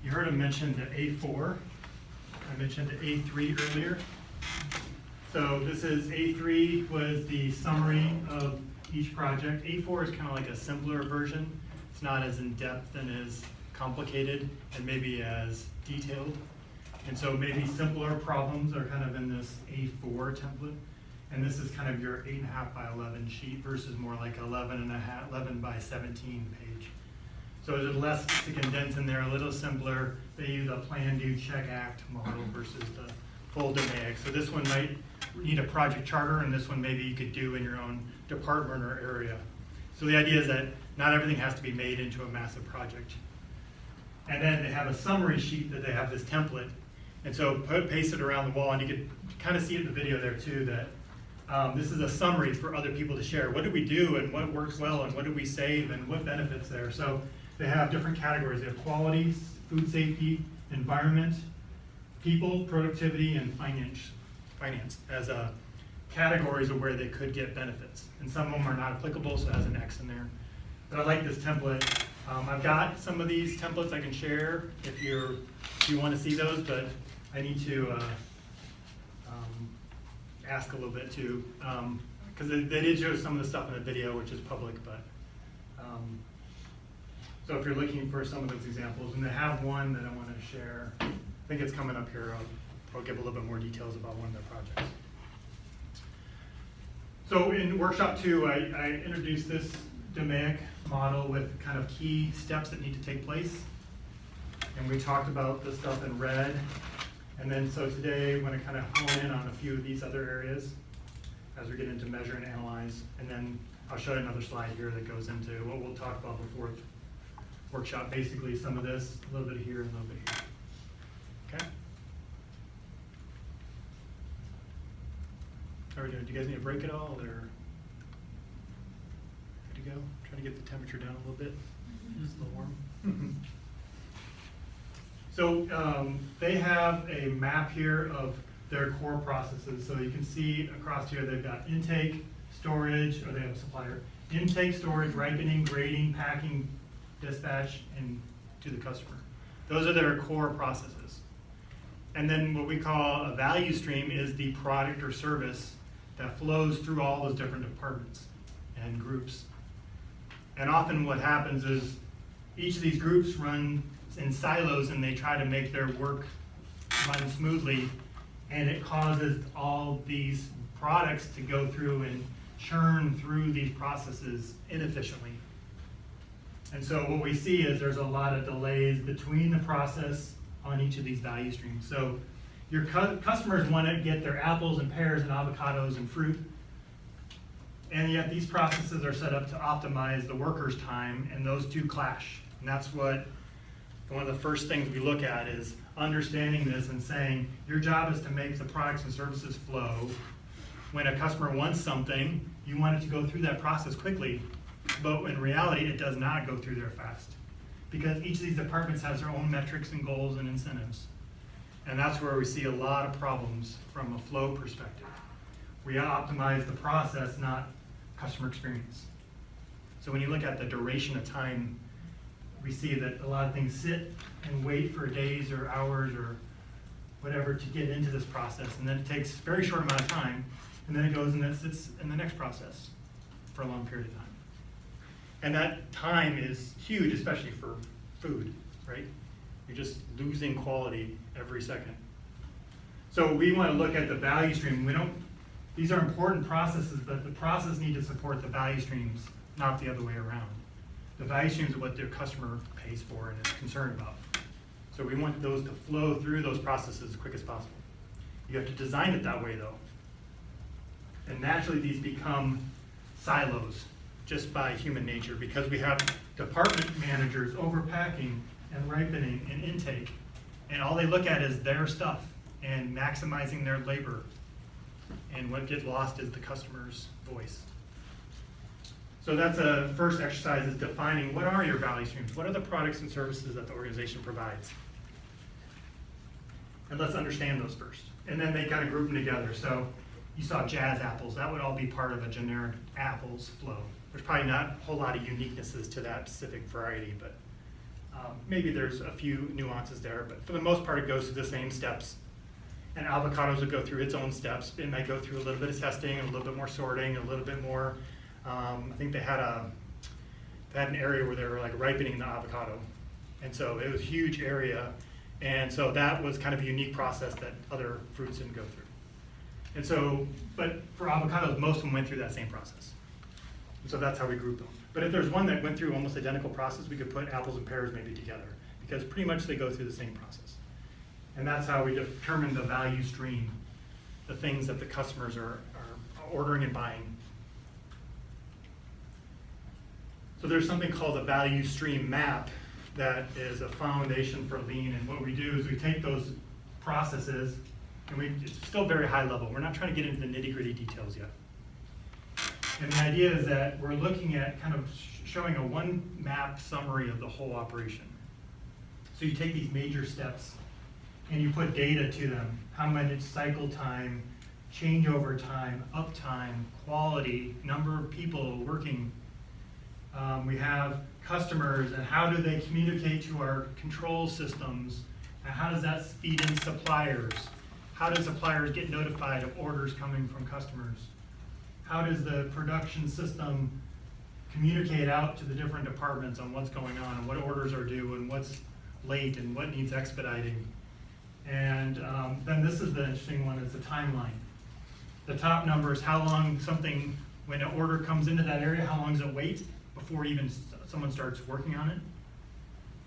You heard him mention the A4. I mentioned the A3 earlier. So this is A3 was the summary of each project. A4 is kind of like a simpler version. It's not as in-depth and as complicated and maybe as detailed. And so maybe simpler problems are kind of in this A4 template. And this is kind of your 8.5 by 11 sheet versus more like 11 by 17 page. So there's less to condense in there, a little simpler. They use a plan, do, check, act model versus the full DMAIC. So this one might need a project charter, and this one maybe you could do in your own department or area. So the idea is that not everything has to be made into a massive project. And then they have a summary sheet that they have this template. And so paste it around the wall, and you could kind of see it in the video there too, that this is a summary for other people to share. What did we do, and what works well, and what did we save, and what benefits there? So they have different categories. They have quality, food safety, environment, people, productivity, and finance as categories of where they could get benefits. And some of them are not applicable, so it has an X in there. But I like this template. I've got some of these templates I can share if you want to see those, but I need to ask a little bit too, because they did show some of the stuff in the video, which is public, but so if you're looking for some of those examples, and they have one that I want to share, I think it's coming up here. I'll give a little bit more details about one of their projects. So in workshop 2, I introduced this DMAIC model with kind of key steps that need to take place, and we talked about the stuff in red. And then so today I'm going to kind of hone in on a few of these other areas as we get into measure and analyze. And then I'll show you another slide here that goes into what we'll talk about before workshop, basically some of this, a little bit here and a little bit here. Okay? How are we doing? Do you guys need a break at all, or good to go? Try to get the temperature down a little bit. Just a little warm. So they have a map here of their core processes. So you can see across here they've got intake, storage, or they have a supplier. Intake, storage, ripening, grading, packing, dispatch, and to the customer. Those are their core processes. And then what we call a value stream is the product or service that flows through all those different departments and groups. And often what happens is each of these groups run in silos and they try to make their work run smoothly, and it causes all these products to go through and churn through these processes inefficiently. And so what we see is there's a lot of delays between the process on each of these value streams. So your customers want to get their apples and pears and avocados and fruit, and yet these processes are set up to optimize the workers' time, and those two clash. And that's what one of the first things we look at is understanding this and saying, your job is to make the products and services flow. When a customer wants something, you want it to go through that process quickly, but in reality, it does not go through there fast, because each of these departments has their own metrics and goals and incentives. And that's where we see a lot of problems from a flow perspective. We optimize the process, not customer experience. So when you look at the duration of time, we see that a lot of things sit and wait for days or hours or whatever to get into this process, and then it takes a very short amount of time, and then it goes and it sits in the next process for a long period of time. And that time is huge, especially for food, right? You're just losing quality every second. So we want to look at the value stream. These are important processes, but the process needs to support the value streams, not the other way around. The value streams are what their customer pays for and is concerned about. So we want those to flow through those processes as quick as possible. You have to design it that way though. And naturally these become silos just by human nature, because we have department managers overpacking and ripening and intake, and all they look at is their stuff and maximizing their labor. And what gets lost is the customer's voice. So that's a first exercise, is defining what are your value streams? What are the products and services that the organization provides? And let's understand those first. And then they kind of group them together. So you saw jazz apples, that would all be part of a generic apples flow. There's probably not a whole lot of uniquenesses to that specific variety, but maybe there's a few nuances there, but for the most part it goes through the same steps. And avocados would go through its own steps. It might go through a little bit of testing, a little bit more sorting, a little bit more, I think they had an area where they were like ripening the avocado. And so it was a huge area. And so that was kind of a unique process that other fruits didn't go through. And so, but for avocados, most of them went through that same process. And so that's how we group them. But if there's one that went through almost identical process, we could put apples and pears maybe together, because pretty much they go through the same process. And that's how we determine the value stream, the things that the customers are ordering and buying. So there's something called a value stream map that is a foundation for Lean, and what we do is we take those processes, and it's still very high level. We're not trying to get into the nitty-gritty details yet. And the idea is that we're looking at kind of showing a one map summary of the whole operation. So you take these major steps and you put data to them, how much cycle time, changeover time, uptime, quality, number of people working. We have customers, and how do they communicate to our control systems, and how does that feed in suppliers? How do suppliers get notified of orders coming from customers? How does the production system communicate out to the different departments on what's going on, and what orders are due, and what's late, and what needs expediting? And then this is the interesting one, is the timeline. The top number is how long something, when an order comes into that area, how long does it wait before even someone starts working on it,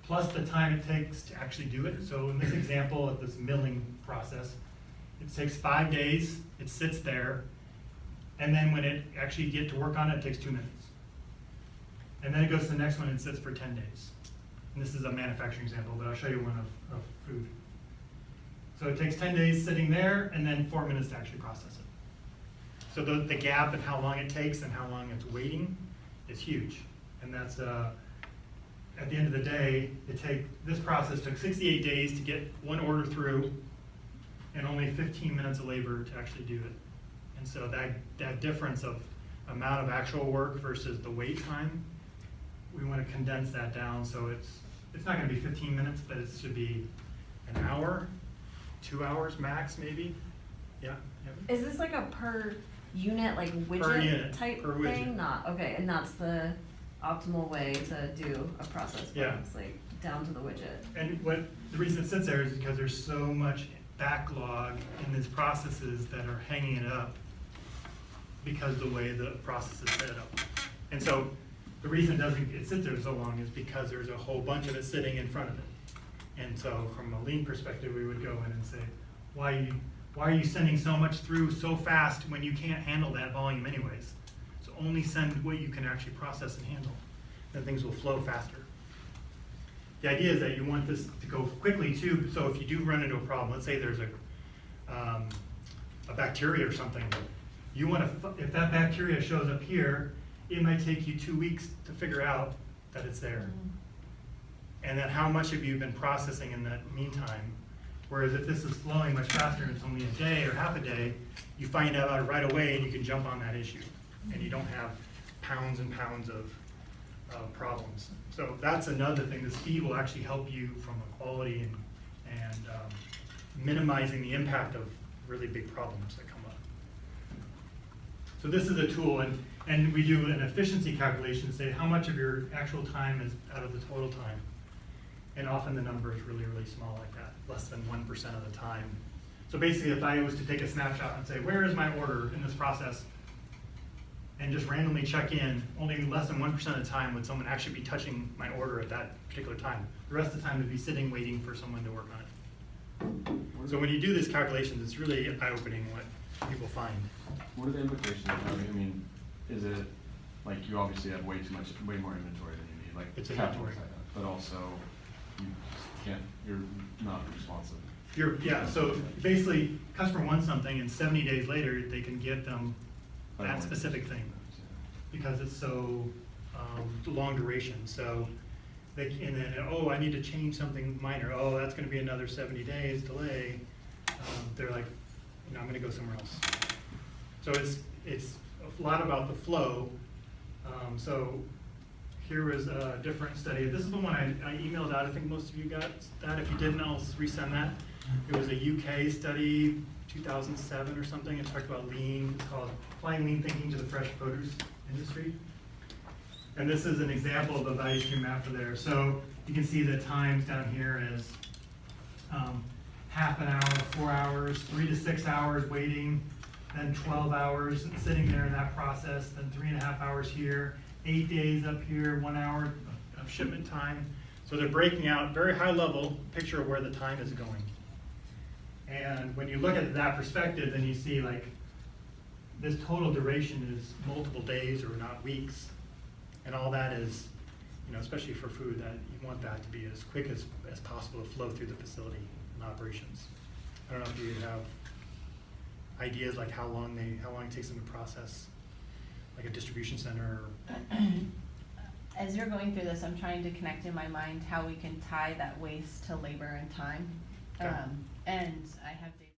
plus the time it takes to actually do it. So in this example of this milling process, it takes 5 days, it sits there, and then when it actually get to work on it, it takes 2 minutes. And then it goes to the next one and sits for 10 days. And this is a manufacturing example, but I'll show you one of food. So it takes 10 days sitting there, and then 4 minutes to actually process it. So the gap in how long it takes and how long it's waiting is huge. And that's at the end of the day, this process took 68 days to get one order through and only 15 minutes of labor to actually do it. And so that difference of amount of actual work versus the wait time, we want to condense that down so it's not going to be 15 minutes, but it should be an hour, 2 hours max maybe. Yeah. Is this like a per unit, like widget unit, type per thing? widget. Not, okay, and that's the optimal way to do a process flow. Yeah. It's like down to the widget. And the reason it sits there is because there's so much backlog in these processes that are hanging it up because the way the process is set up. And so the reason it sits there so long is because there's a whole bunch of it sitting in front of it. And so from a lean perspective, we would go in and say, why are you sending so much through so fast when you can't handle that volume anyways? So only send what you can actually process and handle. Then things will flow faster. The idea is that you want this to go quickly too, so if you do run into a problem, let's say there's a bacteria or something, you want to, if that bacteria shows up here, it might take you 2 weeks to figure out that it's there. And then how much have you been processing in that meantime? Whereas if this is flowing much faster and it's only a day or half a day, you find out right away and you can jump on that issue. And you don't have pounds and pounds of problems. So that's another thing. The speed will actually help you from a quality and minimizing the impact of really big problems that come up. So this is a tool, and we do an efficiency calculation to say how much of your actual time is out of the total time. And often the number is really, really small like that, less than 1% of the time. So basically, if I was to take a snapshot and say, where is my order in this process? And just randomly check in, only less than 1% of the time would someone actually be touching my order at that particular time. The rest of the time would be sitting waiting for someone to work on it. So when you do these calculations, it's really eye-opening what people find. What are the implications of having, I mean, is it, like, you obviously have way more inventory than you need, like, It's capital inventory. like that, but also, you're not responsive. Yeah, so basically, customer wants something, and 70 days later, they can get them that specific thing, because it's so long duration. So and then, oh, I need to change something minor. Oh, that's going to be another 70 days delay. They're like, no, I'm going to go somewhere else. So it's a lot about the flow. So here was a different study. This is the one I emailed out. I think most of you got that. If you didn't, I'll resend that. It was a UK study, 2007 or something. It talked about lean. It's called Applying Lean Thinking to the Fresh Produce Industry. And this is an example of a value stream map for there. So you can see the times down here as half an hour, 4 hours, 3 to 6 hours waiting, then 12 hours sitting there in that process, then 3.5 hours here, 8 days up here, 1 hour of shipment time. So they're breaking out very high level picture of where the time is going. And when you look at that perspective, then you see like this total duration is multiple days or not weeks. And all that is, especially for food, that you want that to be as quick as possible to flow through the facility and operations. I don't know if you have ideas like how long it takes them to process, like a distribution center. As you're going through this, I'm trying to connect in my mind how we can tie that waste to labor and time. Okay. And I have data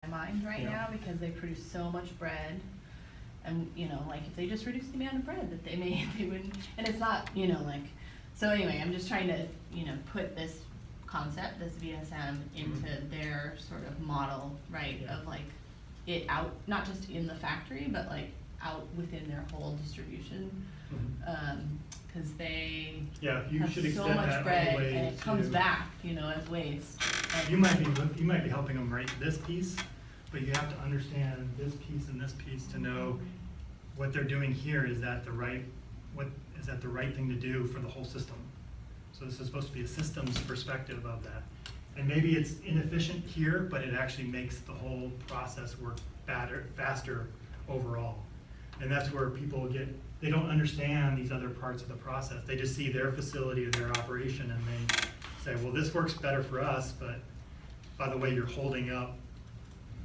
in my mind right now because they produce so much bread. And like if they just reduce the amount of bread that they wouldn't, and it's not, so anyway, I'm just trying to, put this concept, this VSM into their sort of model, right, of like it out, not just in the factory, but like out within their whole distribution, because they have should so extend much that bread all the way and it comes back, as waste. And You might be helping them write this piece, but you have to understand this piece and this piece to know what they're doing here. Is that the right thing to do for the whole system? So this is supposed to be a systems perspective of that. And maybe it's inefficient here, but it actually makes the whole process work faster overall. And that's where people they don't understand these other parts of the process. They just see their facility or their operation and they say, well, this works better for us, but by the way, you're holding up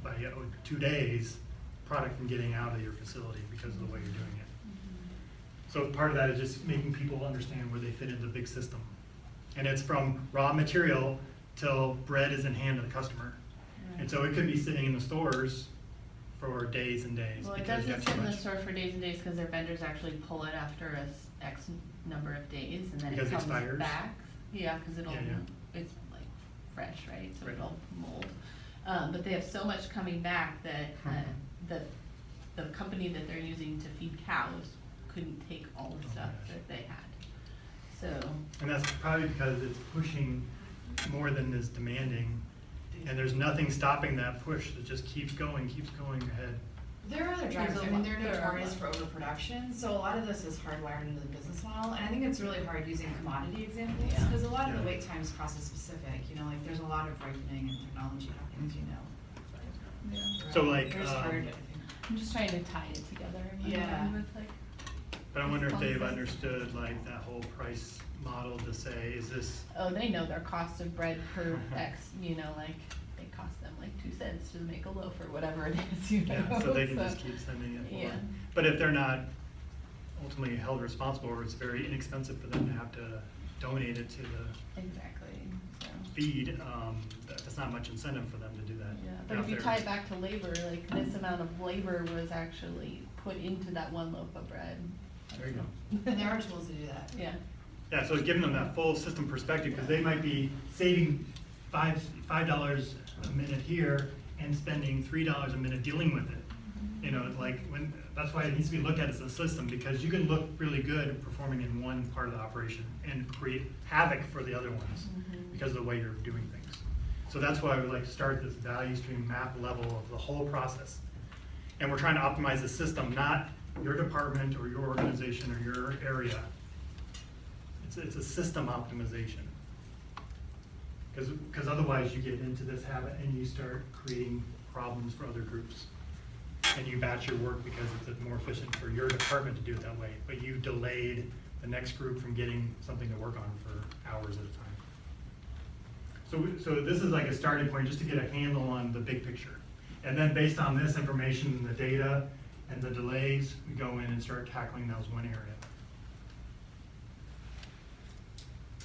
by 2 days product from getting out of your facility because of the way you're doing it. So part of that is just making people understand where they fit into the big system. And it's from raw material till bread is in hand of the customer. And so it could be sitting in the stores for days and days. Well, it because you doesn't got sit too in the much. store for days and days because their vendors actually pull it after X number of days and then Because it it comes expires? back. Yeah, because it'll, Yeah, yeah. it's like fresh, right? So Right. it'll mold. But they have so much coming back that the company that they're using to feed cows couldn't take all the stuff that they had. So. And that's probably because it's pushing more than is demanding. And there's nothing stopping that push. It just keeps going ahead. There are other drivers. There's a I mean, lot- they're there are a notorious lot. for overproduction, so a lot of this is hardwired into the business model. And I think it's really hard using commodity examples Yeah. because a lot of the Yeah. wait time is process specific. You know, like there's a lot of ripening and technology happening, as you know. Yeah. So, like, There's hard, I think. I'm just trying to tie it together in my Yeah. mind with like. But I wonder if they've Responses. understood like that whole price model to say, is this, Oh, they know their cost of bread per X, you know, like, it costs them like 2 cents to make a loaf or whatever it is, you know? yeah, so they can just keep sending it Yeah. forward. But if they're not ultimately held responsible, or it's very inexpensive for them to have to donate it to the Exactly, so. feed, that's not much incentive for them to do that. Yeah, but if you tie it back to labor, like this amount of labor was actually put into that one loaf of bread. There you go. And there are tools to do that. Yeah. Yeah, so giving them that full system perspective, because they might be saving $5 a minute here and spending $3 a minute dealing with it. You know, like that's why it needs to be looked at as a system, because you can look really good performing in one part of the operation and create havoc for the other ones because of the way you're doing things. So that's why we like to start this value stream map level of the whole process. And we're trying to optimize the system, not your department or your organization or your area. It's a system optimization. Because otherwise you get into this habit and you start creating problems for other groups. And you batch your work because it's more efficient for your department to do it that way. But you delayed the next group from getting something to work on for hours at a time. So this is like a starting point just to get a handle on the big picture. And then based on this information and the data and the delays, we go in and start tackling those one area.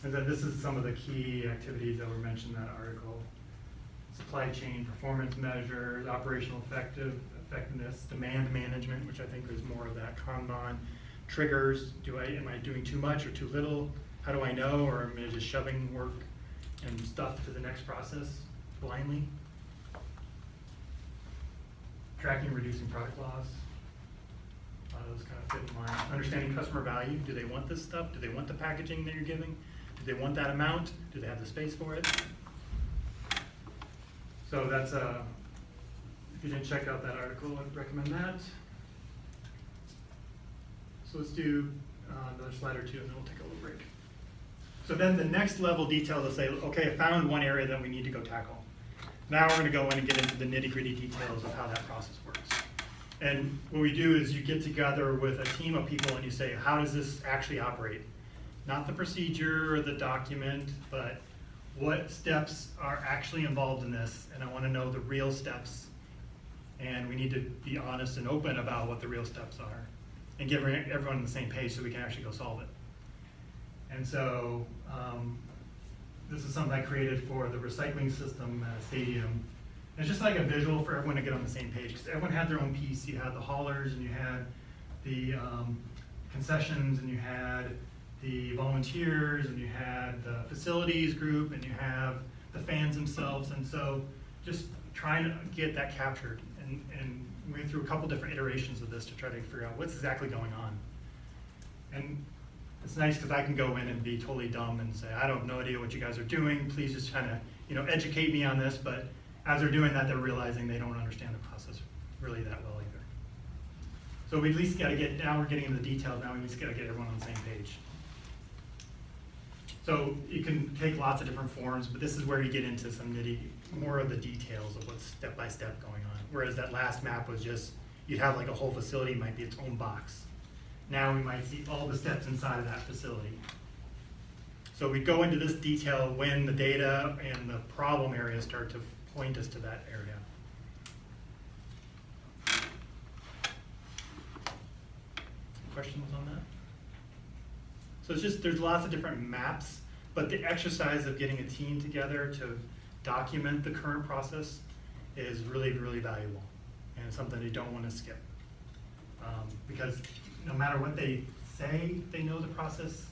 And then this is some of the key activities that were mentioned in that article. Supply chain performance measures, operational effectiveness, demand management, which I think is more of that Kanban. Triggers, am I doing too much or too little? How do I know? Or am I just shoving work and stuff to the next process blindly? Tracking and reducing product loss. A lot of those kind of fit in line. Understanding customer value. Do they want this stuff? Do they want the packaging that you're giving? Do they want that amount? Do they have the space for it? So that's if you didn't check out that article, I'd recommend that. So let's do another slide or two and then we'll take a little break. So then the next level detail to say, okay, I found one area that we need to go tackle. Now we're gonna go in and get into the nitty-gritty details of how that process works. And what we do is you get together with a team of people and you say, how does this actually operate? Not the procedure or the document, but what steps are actually involved in this, and I want to know the real steps. And we need to be honest and open about what the real steps are and get everyone on the same page so we can actually go solve it. And so this is something I created for the recycling system at a stadium. It's just like a visual for everyone to get on the same page, because everyone had their own piece. You had the haulers, and you had the concessions, and you had the volunteers, and you had the facilities group, and you have the fans themselves. And so just trying to get that captured. And we went through a couple different iterations of this to try to figure out what's exactly going on. And it's nice because I can go in and be totally dumb and say, I have no idea what you guys are doing. Please just kind of, educate me on this. But as they're doing that, they're realizing they don't understand the process really that well either. So we at least got to now we're getting into the details. Now we just got to get everyone on the same page. So it can take lots of different forms, but this is where you get into some more of the details of what's step by step going on. Whereas that last map was just, you'd have like a whole facility, might be its own box. Now we might see all the steps inside of that facility. So we go into this detail when the data and the problem areas start to point us to that area. Questions on that? So it's just, there's lots of different maps, but the exercise of getting a team together to document the current process is really, really valuable, and it's something you don't want to skip. Because no matter what they say they know the process,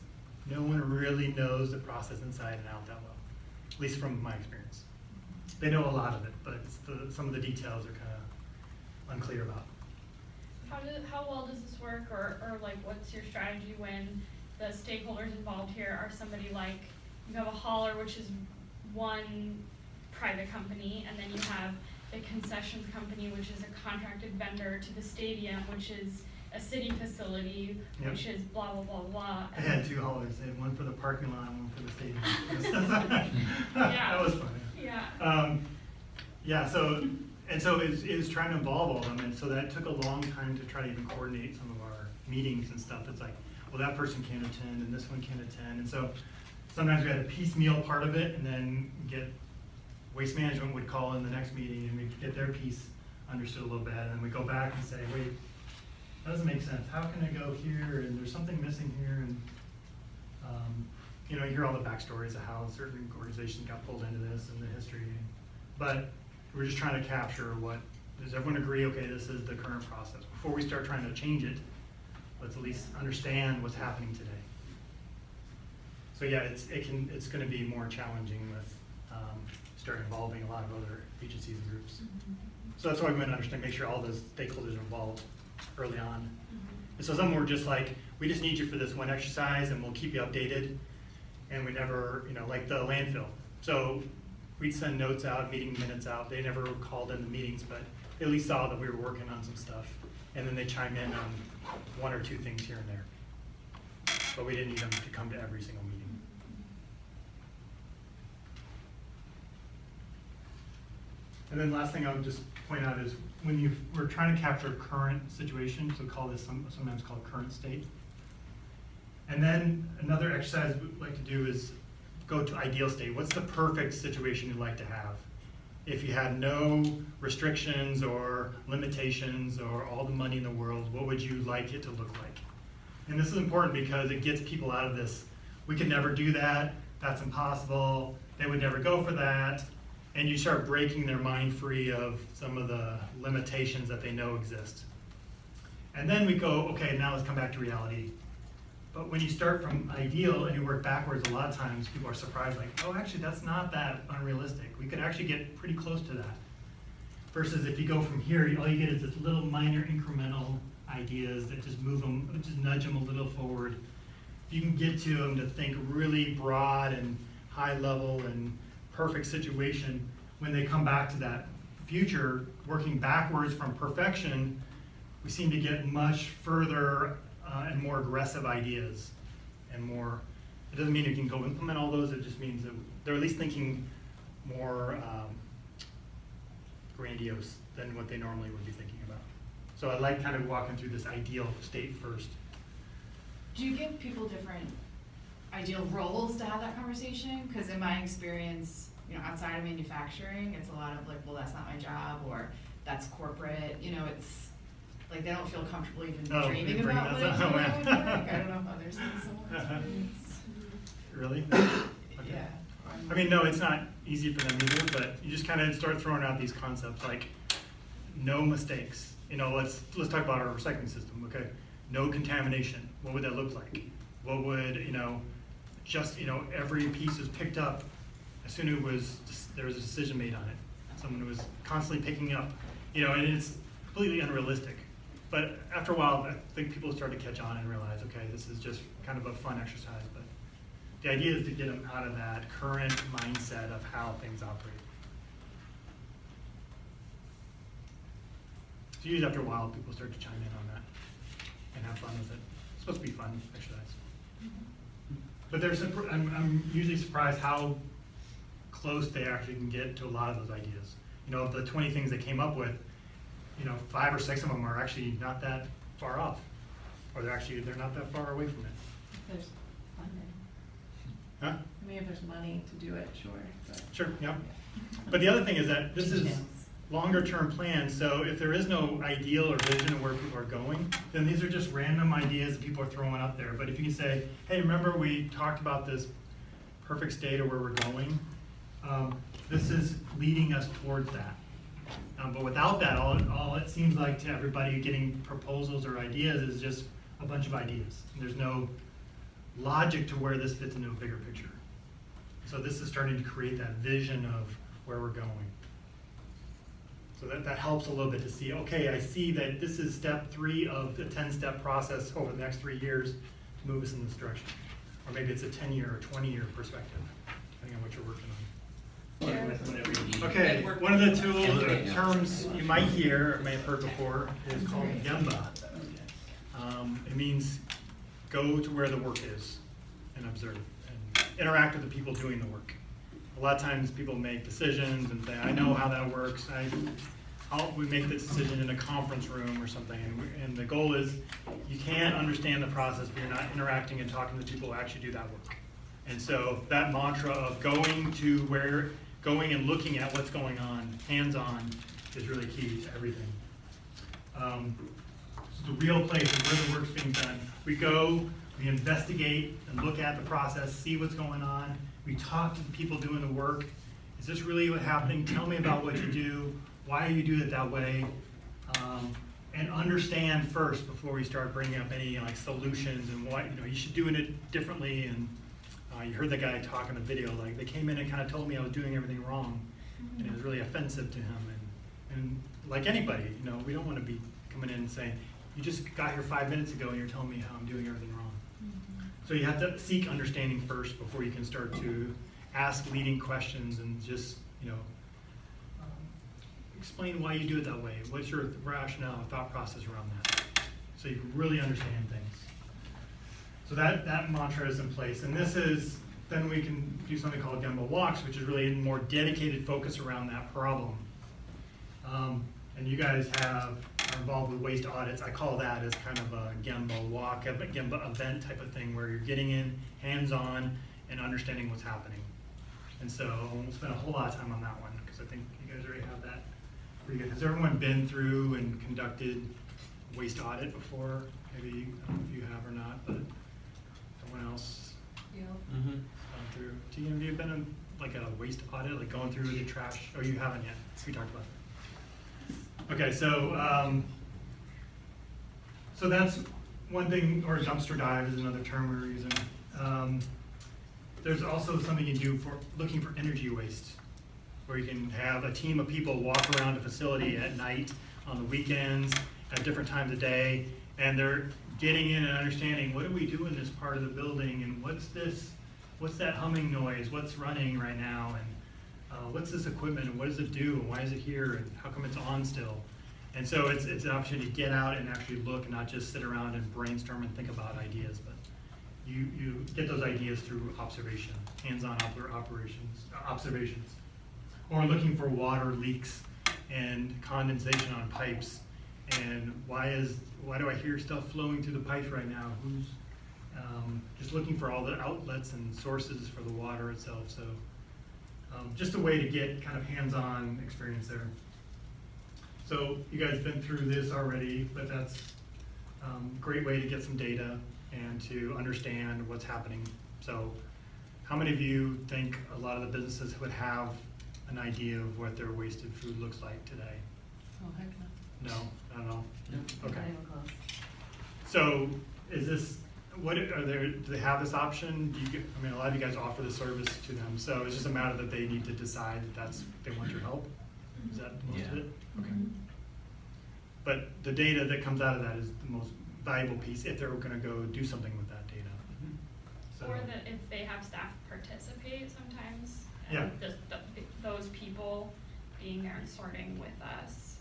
no one really knows the process inside and out that well, at least from my experience. They know a lot of it, but it's some of the details are kind of unclear about. How well does this work, or like what's your strategy when the stakeholders involved here are somebody like, you have a hauler, which is one private company, and then you have the concessions company, which is a contracted vendor to the stadium, which is a city facility, Yep. which is blah, blah, blah, blah. I had two haulers, they had one for the parking lot, one for the stadium. Yeah. That was fun. Yeah. Yeah, so it was trying to involve all of them, and so that took a long time to try to even coordinate some of our meetings and stuff. It's like, well, that person can't attend, and this one can't attend, and so sometimes we had a piecemeal part of it, and then Waste Management would call in the next meeting, and we'd get their piece understood a little bit, and then we go back and say, wait, that doesn't make sense. How can I go here, and there's something missing here, and you hear all the backstories of how certain organizations got pulled into this and the history, but we're just trying to capture does everyone agree, okay, this is the current process. Before we start trying to change it, let's at least understand what's happening today. So yeah, it's going to be more challenging with start involving a lot of other agencies and groups. So that's why we want to understand, make sure all those stakeholders are involved early on. And so some were just like, we just need you for this one exercise and we'll keep you updated. And we never, like the landfill. So we'd send notes out, meeting minutes out. They never called in the meetings, but they at least saw that we were working on some stuff. And then they chime in on one or two things here and there. But we didn't need them to come to every single meeting. And then last thing I would just point out is when we're trying to capture current situation, so call this sometimes called current state. And then another exercise we'd like to do is go to ideal state. What's the perfect situation you'd like to have? If you had no restrictions or limitations or all the money in the world, what would you like it to look like? And this is important because it gets people out of this, we could never do that, that's impossible, they would never go for that. And you start breaking their mind free of some of the limitations that they know exist. And then we go, okay, now let's come back to reality. But when you start from ideal and you work backwards, a lot of times people are surprised, like, oh, actually, that's not that unrealistic. We could actually get pretty close to that. Versus if you go from here, all you get is this little minor incremental ideas that just move them, just nudge them a little forward. You can get to them to think really broad and high level and perfect situation. When they come back to that future, working backwards from perfection, we seem to get much further and more aggressive ideas and more. It doesn't mean you can go implement all those, it just means that they're at least thinking more grandiose than what they normally would be thinking about. So I like kind of walking through this ideal state first. Do you give people different ideal roles to have that conversation? Because in my experience, outside of manufacturing, it's a lot of like, well, that's not my job, or that's corporate. It's like they don't feel comfortable even dreaming about what it would like. I don't know if others have similar experience. Really? Okay. Yeah. I mean, no, it's not easy for them either, but you just kind of start throwing out these concepts like no mistakes. Let's talk about our recycling system, okay? No contamination. What would that look like? What would, every piece is picked up as soon as there was a decision made on it. Someone was constantly picking up, and it's completely unrealistic. But after a while, I think people start to catch on and realize, okay, this is just kind of a fun exercise. But the idea is to get them out of that current mindset of how things operate. So usually after a while, people start to chime in on that and have fun with it. It's supposed to be fun exercise. But I'm usually surprised how close they actually can get to a lot of those ideas. Of the 20 things they came up with, 5 or 6 of them are actually not that far off, or they're not that far away from it. If there's funding. Huh? I mean, if there's money to do it, sure. But Sure, yeah. But the other thing is that this is, longer term plans. So if there is no ideal or vision of where people are going, then these are just random ideas that people are throwing out there. But if you can say, hey, remember we talked about this perfect state of where we're going? This is leading us towards that. But without that, all it seems like to everybody getting proposals or ideas is just a bunch of ideas. And there's no logic to where this fits into a bigger picture. So this is starting to create that vision of where we're going. So that helps a little bit to see, okay, I see that this is step 3 of the 10-step process over the next 3 years to move us in this direction. Or maybe it's a 10-year or 20-year perspective, depending on what you're working on. Okay, one of the tools or terms you might hear or may have heard before is called Gemba. It means go to where the work is and observe and interact with the people doing the work. A lot of times people make decisions and say, I know how that works. We make this decision in a conference room or something, and the goal is you can't understand the process if you're not interacting and talking to the people who actually do that work. And so that mantra of going and looking at what's going on, hands-on, is really key to everything. It's the real place where the work's being done. We go, we investigate and look at the process, see what's going on. We talk to the people doing the work. Is this really what's happening? Tell me about what you do, why you do it that way, and understand first before we start bringing up any solutions and what you should do it differently. And you heard the guy talk in the video, like they came in and kind of told me I was doing everything wrong, and it was really offensive to him. And like anybody, we don't want to be coming in and saying, you just got here 5 minutes ago and you're telling me how I'm doing everything wrong. So you have to seek understanding first before you can start to ask leading questions and just, explain why you do it that way. What's your rationale, thought process around that? So you can really understand things. So that mantra is in place. And then we can do something called Gemba Walks, which is really a more dedicated focus around that problem. And you guys are involved with waste audits. I call that as kind of a Gemba Walk, a Gemba event type of thing where you're getting in hands-on and understanding what's happening. And so I won't spend a whole lot of time on that one because I think you guys already have that pretty good. Has everyone been through and conducted waste audit before? Maybe, I don't know if you have or not, but someone else gone through. Have you been in a waste audit, like going through the trash? Oh, you haven't yet. We talked about that. Okay, so that's one thing, or dumpster dive is another term we were using. There's also something you do for looking for energy waste, where you can have a team of people walk around a facility at night, on the weekends, at different times of day, and they're getting in and understanding what do we do in this part of the building, and what's that humming noise, what's running right now, and what's this equipment, and what does it do, and why is it here, and how come it's on still? And so it's an opportunity to get out and actually look and not just sit around and brainstorm and think about ideas, but you get those ideas through observation, hands-on observations. Or looking for water leaks and condensation on pipes, and why do I hear stuff flowing through the pipes right now? Who's just looking for all the outlets and sources for the water itself. So just a way to get kind of hands-on experience there. So you guys have been through this already, but that's a great way to get some data and to understand what's happening. So how many of you think a lot of the businesses would have an idea of what their wasted food looks like today? Oh, heck no. No, not at all? No. Okay. Not even close. So is this, do they have this option? A lot of you guys offer the service to them, so it's just a matter that they need to decide that they want your help? Is that most of it? Okay. But the data that comes out of that is the most valuable piece if they're gonna go do something with that data. So, Or that if they have staff participate sometimes, Yeah. and just those people being there and sorting with us,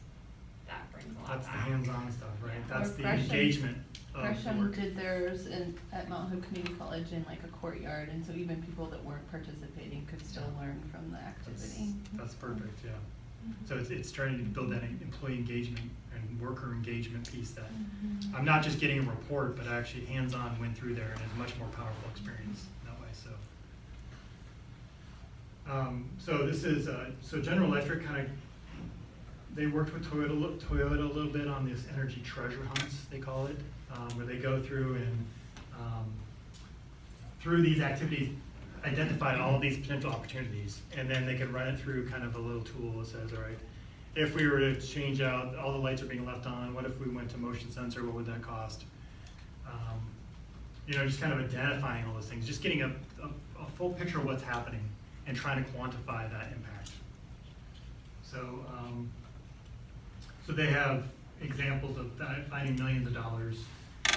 that brings a lot that's the back. hands-on stuff, right? Yeah. That's Or the Gresham- engagement of the Gresham work. did theirs at Mount Hope Community College in like a courtyard, and so even people that weren't participating could still learn from the activity. That's perfect, yeah. So it's trying to build that employee engagement and worker engagement piece that I'm not just getting a report, but actually hands-on went through there and it's a much more powerful experience that way. So this is so General Electric kind of they worked with Toyota a little bit on this energy treasure hunts, they call it, where they go through and through these activities, identify all of these potential opportunities, and then they can run it through kind of a little tool that says, all right, if we were to change out, all the lights are being left on, what if we went to motion sensor, what would that cost? You know, just kind of identifying all those things, just getting a full picture of what's happening and trying to quantify that impact. So, so they have examples of finding millions of dollars.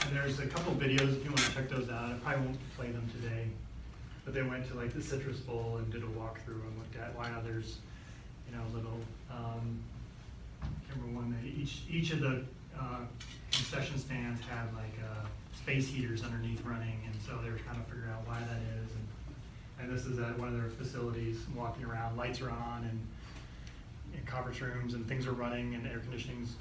And there's a couple videos if you want to check those out. I probably won't play them today, but they went to like the Citrus Bowl and did a walkthrough and looked at why others, you know, little. I can't remember one. Each of the concession stands had like space heaters underneath running, and so they were trying to figure out why that is. And this is at one of their facilities. Walking around, lights are on, and conference rooms and things are running, and air conditioning's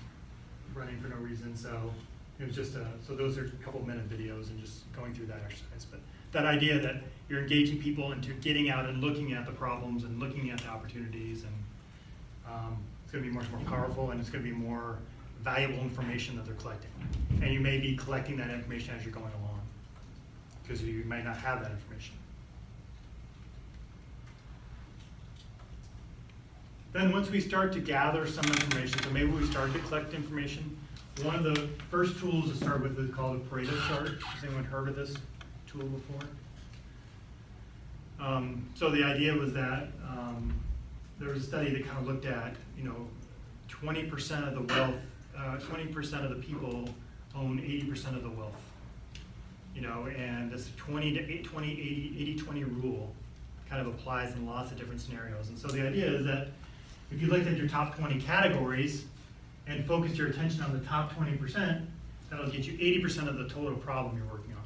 running for no reason. So it was just so those are a couple minute videos and just going through that exercise. But that idea that you're engaging people into getting out and looking at the problems and looking at the opportunities, and it's going to be much more powerful, and it's going to be more valuable information that they're collecting. And you may be collecting that information as you're going along, because you might not have that information. Then once we start to gather some information, so maybe we started to collect information, one of the first tools to start with is called a Pareto Chart. Has anyone heard of this tool before? So the idea was that there was a study that kind of looked at, 20% of the wealth, 20% of the people own 80% of the wealth. And this 80-20 rule kind of applies in lots of different scenarios. And so the idea is that if you looked at your top 20 categories and focused your attention on the top 20%, that'll get you 80% of the total problem you're working on.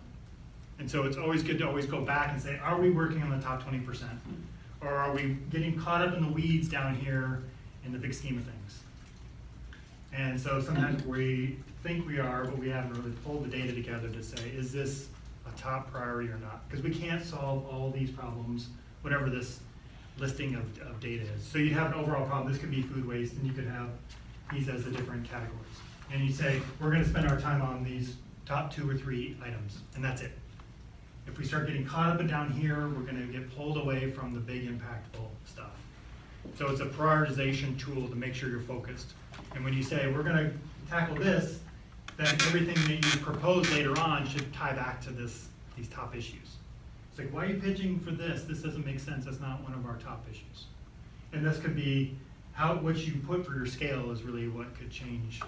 And so it's always good to always go back and say, are we working on the top 20%? Or are we getting caught up in the weeds down here in the big scheme of things? And so sometimes we think we are, but we haven't really pulled the data together to say, is this a top priority or not? Because we can't solve all these problems, whatever this listing of data is. So you have an overall problem. This could be food waste, and you could have these as the different categories. And you say, we're going to spend our time on these top 2 or 3 items, and that's it. If we start getting caught up and down here, we're going to get pulled away from the big impactful stuff. So it's a prioritization tool to make sure you're focused. And when you say, we're going to tackle this, then everything that you propose later on should tie back to these top issues. It's like, why are you pitching for this? This doesn't make sense. That's not one of our top issues. And this could be what you put for your scale is really what could change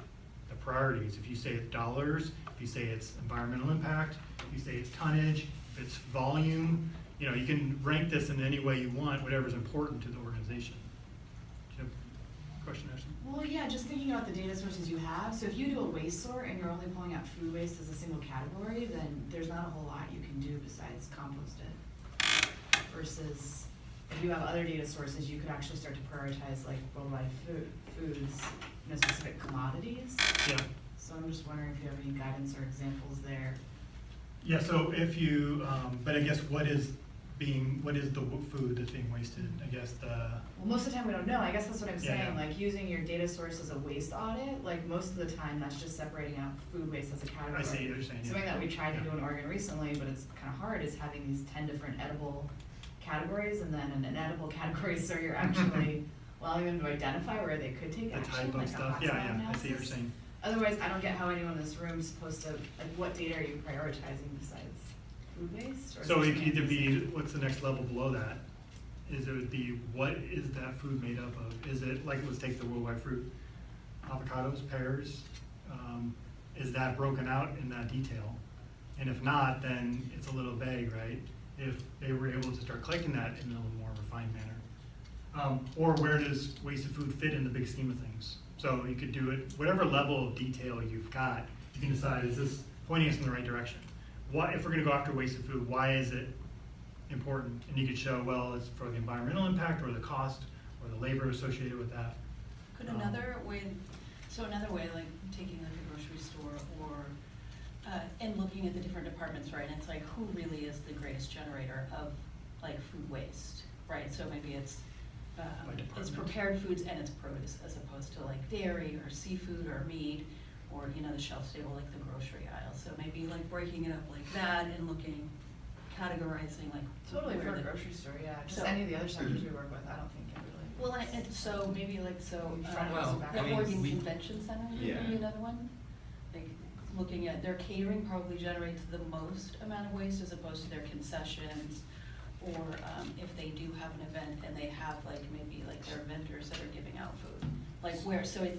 the priorities. If you say it's dollars, if you say it's environmental impact, if you say it's tonnage, if it's volume, you can rank this in any way you want, whatever's important to the organization. Do you have a question, Ashley? Well, yeah, just thinking about the data sources you have. So if you do a waste sort and you're only pulling out food waste as a single category, then there's not a whole lot you can do besides compost it. Versus if you have other data sources, you could actually start to prioritize like worldwide foods, specific commodities. Yeah. So I'm just wondering if you have any guidance or examples there. Yeah, so if you, but I guess what is the food that's being wasted? I guess Well, most of the time we don't know. I guess that's what I'm saying. Yeah. Like using your data source as a waste audit, like most of the time that's just separating out food waste as a category. I see what you're saying. Yeah. Something that we tried to do in Oregon recently, but it's kind of hard, is having these 10 different edible categories and then an inedible category, so you're actually allowing them to identify where they could take The action, type of like a stuff. hotspot Yeah, I see what analysis. you're saying. Otherwise, I don't get how anyone in this room is supposed to, like, what data are you prioritizing besides food waste? Or So it something could either else? be, what's the next level below that? Is it the, what is that food made up of? Is it, like, let's take the worldwide fruit, avocados, pears, is that broken out in that detail? And if not, then it's a little vague, right? If they were able to start collecting that in a little more refined manner. Or where does wasted food fit in the big scheme of things? So you could do it, whatever level of detail you've got, you can decide, is this pointing us in the right direction? Why, if we're gonna go after wasted food, why is it important? And you could show, well, it's for the environmental impact or the cost or the labor associated with that. Could another way, like taking like a grocery store or, and looking at the different departments, right? And it's like, who really is the greatest generator of like food waste, right? So maybe it's it's prepared foods and it's produce, as opposed to like dairy or seafood or meat, or, you know, the shelf stable, like the grocery aisle. So maybe like breaking it up like that and looking, categorizing like. Totally where for a the- grocery store, yeah. Just So- any of the other sectors we work with, I don't think it really. Well, and so maybe like, so, Front of house and back the of house. Oregon Convention Center would be Yeah. another one. Like, looking at their catering probably generates the most amount of waste as opposed to their concessions. Or if they do have an event and they have like maybe like their vendors that are giving out food. Like where, so I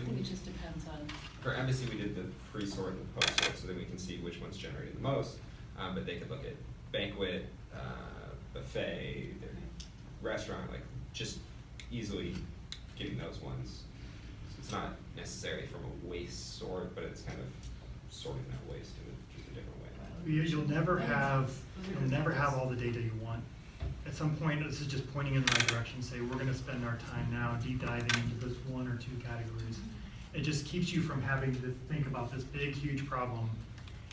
think it just depends on. For embassy, we did the pre-sort and the post-sort so that we can see which one's generated the most. But they could look at banquet, buffet, their restaurant, like just easily getting those ones. So it's not necessarily from a waste sort, but it's kind of sorting that waste in just a different way. You'll never have all the data you want. At some point, this is just pointing in the right direction, say, we're gonna spend our time now deep diving into this one or two categories. It just keeps you from having to think about this big, huge problem,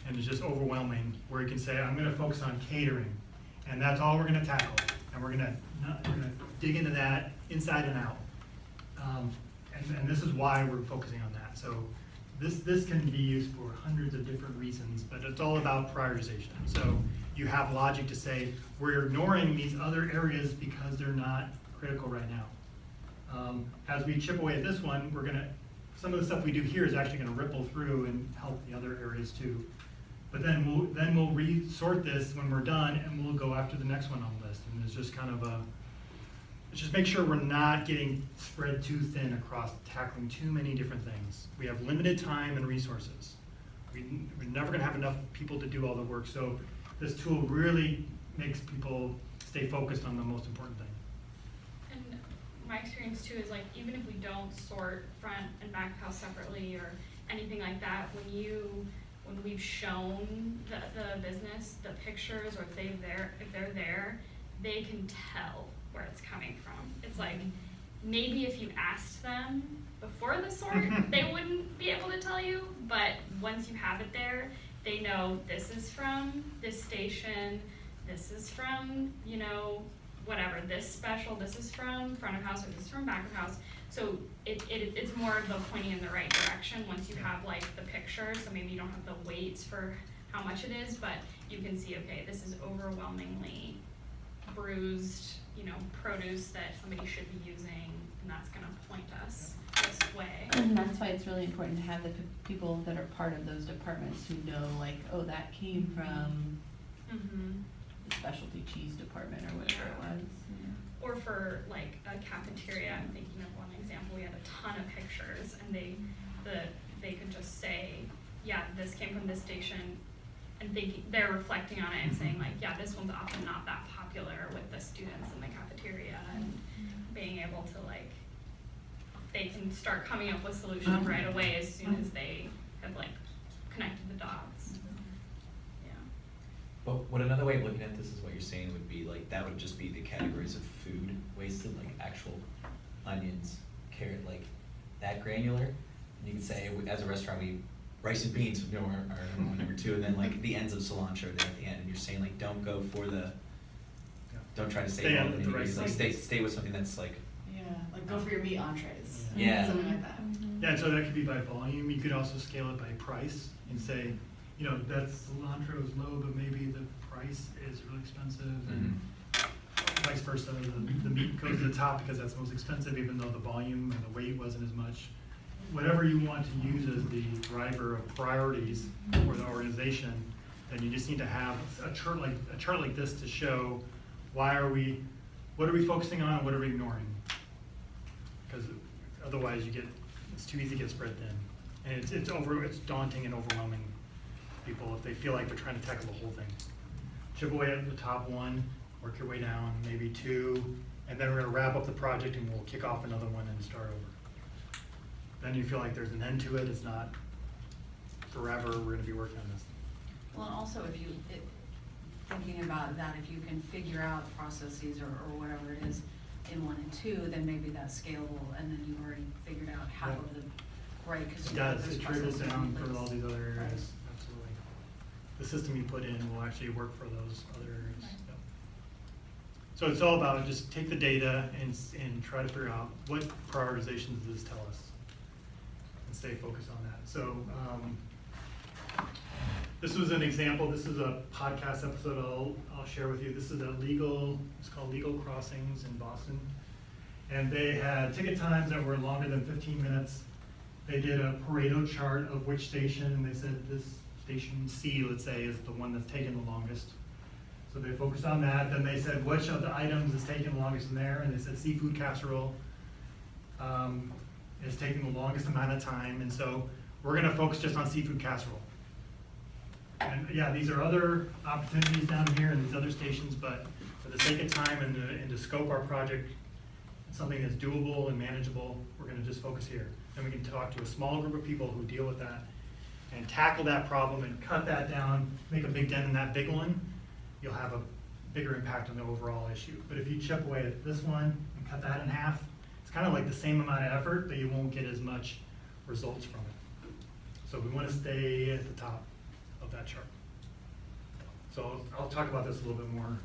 and it's just overwhelming, where you can say, I'm gonna focus on catering, and that's all we're gonna tackle, and we're gonna dig into that inside and out. And this is why we're focusing on that. So this can be used for hundreds of different reasons, but it's all about prioritization. So you have logic to say, we're ignoring these other areas because they're not critical right now. As we chip away at this one, some of the stuff we do here is actually gonna ripple through and help the other areas too. But then we'll resort this when we're done, and we'll go after the next one on the list. And it's just kind of let's just make sure we're not getting spread too thin across tackling too many different things. We have limited time and resources. We're never gonna have enough people to do all the work, so this tool really makes people stay focused on the most important thing. And my experience too is like, even if we don't sort front and back of house separately or anything like that, when we've shown the business the pictures, or if they're there, they can tell where it's coming from. It's like, maybe if you asked them before the sort, they wouldn't be able to tell you, but once you have it there, they know this is from this station, this is from, you know, whatever, this special, this is from front of house, or this is from back of house. So it's more of the pointing in the right direction once you have like the picture, so maybe you don't have the weights for how much it is, but you can see, okay, this is overwhelmingly bruised, you know, produce that somebody should be using, and that's gonna point us this way. And that's why it's really important to have the people that are part of those departments who know, like, oh, that came from the specialty cheese department or whatever it was. Or for like a cafeteria, I'm thinking of one example, we had a ton of pictures, and they could just say, yeah, this came from this station, and they're reflecting on it and saying like, yeah, this one's often not that popular with the students in the cafeteria, and being able to like, they can start coming up with solutions right away as soon as they have like connected the dots. Yeah. But what another way of looking at this is what you're saying would be like, that would just be the categories of food wasted, like actual onions, carrot, like that granular. And you could say, as a restaurant, we rice and beans, you know, are number two, and then like the ends of cilantro there at the end. And you're saying like, don't go for don't try to save all the nitty-gritties, like stay with something that's like. Yeah, like go for your meat entrees. Yeah. Something like that. Yeah, so that could be by volume. You could also scale it by price and say, you know, that cilantro is low, but maybe the price is really expensive, and vice versa. The meat goes to the top because that's most expensive, even though the volume and the weight wasn't as much. Whatever you want to use as the driver of priorities for the organization, then you just need to have a chart like this to show what are we focusing on and what are we ignoring? Because otherwise it's too easy to get spread thin. And it's daunting and overwhelming people if they feel like they're trying to tackle the whole thing. Chip away at the top one, work your way down, maybe two, and then we're gonna wrap up the project and we'll kick off another one and start over. Then you feel like there's an end to it, it's not forever, we're gonna be working on this. Well, and also thinking about that, if you can figure out processes or whatever it is in 1 and 2, then maybe that's scalable, and then you've already figured out half of the, right? Cause it does, it trickles down for all these other areas, absolutely. The system you put in will actually work for those other areas. Yep. So it's all about just take the data and try to figure out what prioritizations does this tell us, and stay focused on that. So this was an example. This is a podcast episode I'll share with you. This is it's called Legal Crossings in Boston. And they had ticket times that were longer than 15 minutes. They did a Pareto chart of which station, and they said this station C, let's say, is the one that's taken the longest. So they focused on that. Then they said which of the items is taking the longest in there, and they said seafood casserole is taking the longest amount of time. And so we're gonna focus just on seafood casserole. And yeah, these are other opportunities down here in these other stations, but for the sake of time and to scope our project, something that's doable and manageable, we're gonna just focus here. And we can talk to a small group of people who deal with that and tackle that problem and cut that down, make a big dent in that big one, you'll have a bigger impact on the overall issue. But if you chip away at this one and cut that in half, it's kind of like the same amount of effort, but you won't get as much results from it. So we wanna stay at the top of that chart. So I'll talk about this a little bit more.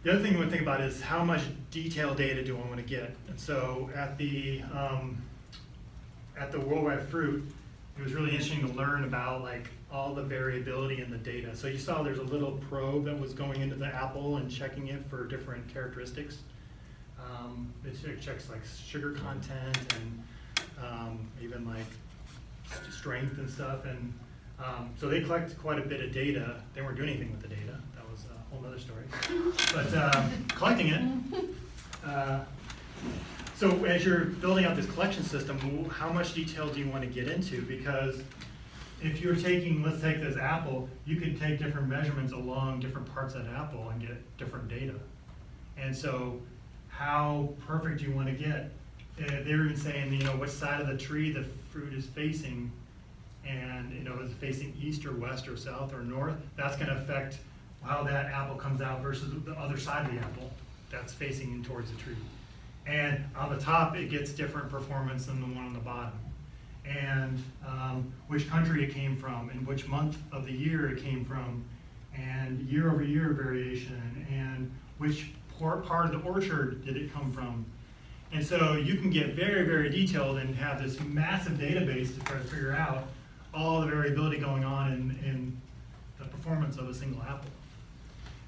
The other thing you want to think about is how much detailed data do I want to get? And so at the Worldwide Fruit, it was really interesting to learn about like all the variability in the data. So you saw there's a little probe that was going into the apple and checking it for different characteristics. It checks like sugar content and even like strength and stuff. And so they collect quite a bit of data. They weren't doing anything with the data. That was a whole other story. But collecting it. So as you're building out this collection system, how much detail do you want to get into? Because if you're taking, let's take this apple, you can take different measurements along different parts of that apple and get different data. And so how perfect do you want to get? They're even saying, which side of the tree the fruit is facing, and is it facing east or west or south or north? That's going to affect how that apple comes out versus the other side of the apple that's facing in towards the tree. And on the top, it gets different performance than the one on the bottom. And which country it came from, and which month of the year it came from, and year-over-year variation, and which part of the orchard did it come from. And so you can get very, very detailed and have this massive database to try to figure out all the variability going on in the performance of a single apple.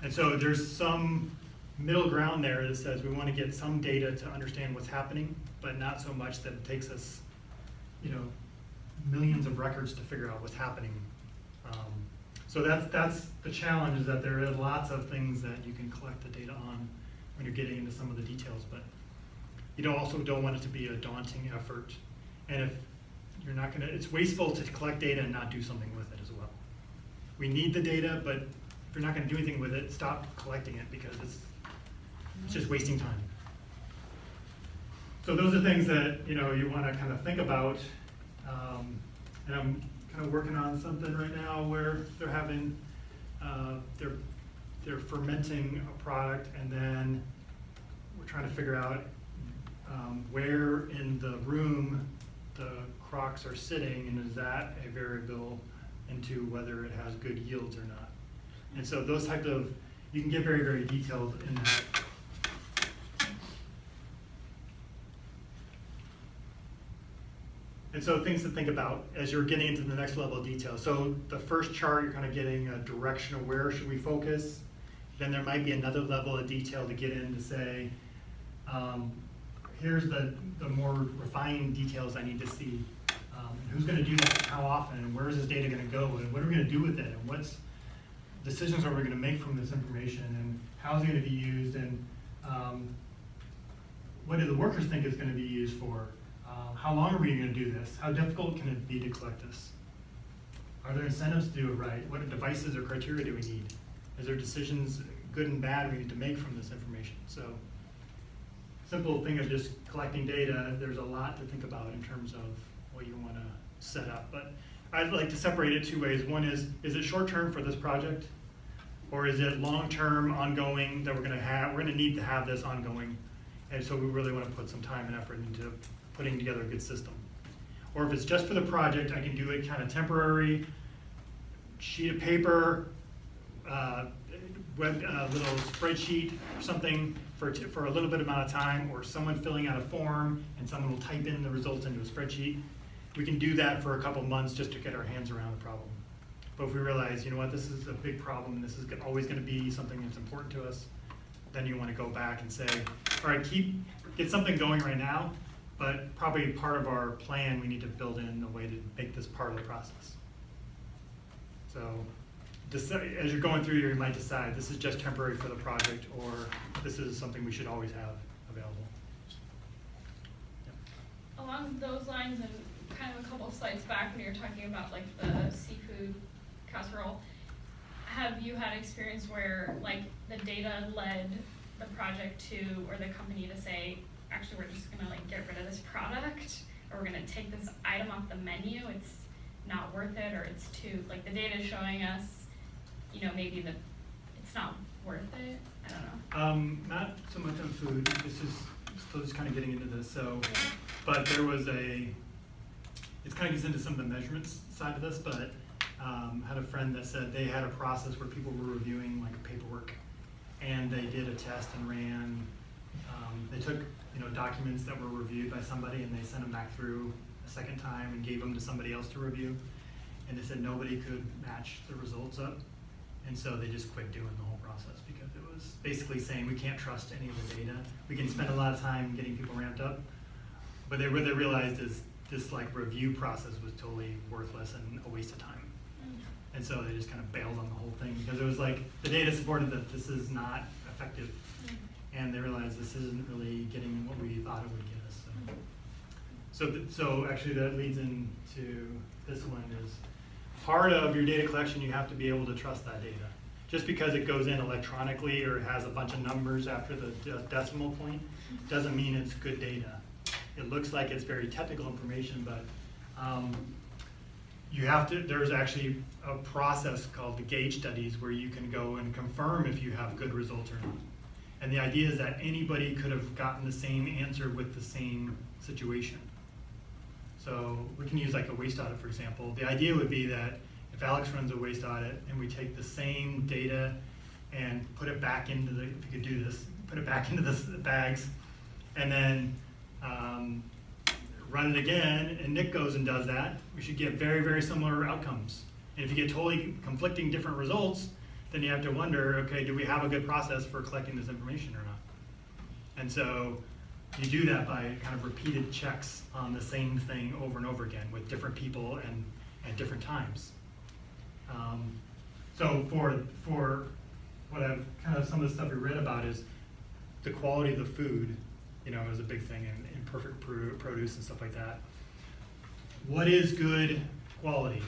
And so there's some middle ground there that says we want to get some data to understand what's happening, but not so much that it takes us, millions of records to figure out what's happening. So that's the challenge, is that there are lots of things that you can collect the data on when you're getting into some of the details, but you also don't want it to be a daunting effort. And if you're not gonna, it's wasteful to collect data and not do something with it as well. We need the data, but if you're not gonna do anything with it, stop collecting it, because it's just wasting time. So those are things that you want to kind of think about. And I'm kind of working on something right now where they're having they're fermenting a product, and then we're trying to figure out where in the room the crocks are sitting, and is that a variable into whether it has good yields or not. And so those types of, you can get very, very detailed in that. And so things to think about as you're getting into the next level of detail. So the first chart, you're kind of getting a direction of where should we focus. Then there might be another level of detail to get in to say, here's the more refined details I need to see. Who's going to do that, how often, and where is this data going to go, and what are we going to do with it, and what decisions are we going to make from this information, and how is it going to be used, and what do the workers think it's going to be used for? How long are we going to do this? How difficult can it be to collect this? Are there incentives to do it right? What devices or criteria do we need? Is there decisions, good and bad, we need to make from this information? So, simple thing of just collecting data, there's a lot to think about in terms of what you want to set up. But I'd like to separate it two ways. One is it short-term for this project? Or is it long-term, ongoing, that we're going to need to have this ongoing? And so we really want to put some time and effort into putting together a good system. Or if it's just for the project, I can do it kind of temporary, sheet of paper, little spreadsheet or something for a little bit amount of time, or someone filling out a form and someone will type in the results into a spreadsheet. We can do that for a couple months just to get our hands around the problem. But if we realize, you know what, this is a big problem, this is always going to be something that's important to us, then you want to go back and say, all right, get something going right now, but probably part of our plan, we need to build in a way to make this part of the process. So as you're going through, you might decide this is just temporary for the project, or this is something we should always have available. Along those lines, and kind of a couple slides back when you were talking about like the seafood casserole, have you had experience where like the data led the project to, or the company to say, actually we're just gonna like get rid of this product, or we're gonna take this item off the menu, it's not worth it, or it's too, like the data is showing us, you know, maybe it's not worth it? I don't know. Not so much on food. This is still just kind of getting into this. So, but there was it kind of gets into some of the measurements side of this, but had a friend that said they had a process where people were reviewing like paperwork, and they did a test and ran. They took documents that were reviewed by somebody, and they sent them back through a second time and gave them to somebody else to review, and they said nobody could match the results up, and so they just quit doing the whole process because it was basically saying we can't trust any of the data. We can spend a lot of time getting people ramped up, but what they realized is this like review process was totally worthless and a waste of time. And so they just kind of bailed on the whole thing because it was like the data supported that this is not effective, and they realized this isn't really getting what we thought it would get us. So actually that leads into this one is part of your data collection, you have to be able to trust that data. Just because it goes in electronically or has a bunch of numbers after the decimal point doesn't mean it's good data. It looks like it's very technical information, but there's actually a process called the gauge studies where you can go and confirm if you have good results or not. And the idea is that anybody could have gotten the same answer with the same situation. So we can use like a waste audit, for example. The idea would be that if Alex runs a waste audit and we take the same data and put it back into if you could do this, put it back into the bags, and then run it again, and Nick goes and does that, we should get very, very similar outcomes. And if you get totally conflicting different results, then you have to wonder, okay, do we have a good process for collecting this information or not? And so you do that by kind of repeated checks on the same thing over and over again with different people and at different times. So for what I've kind of some of the stuff we read about is the quality of the food, is a big thing in perfect produce and stuff like that. What is good quality?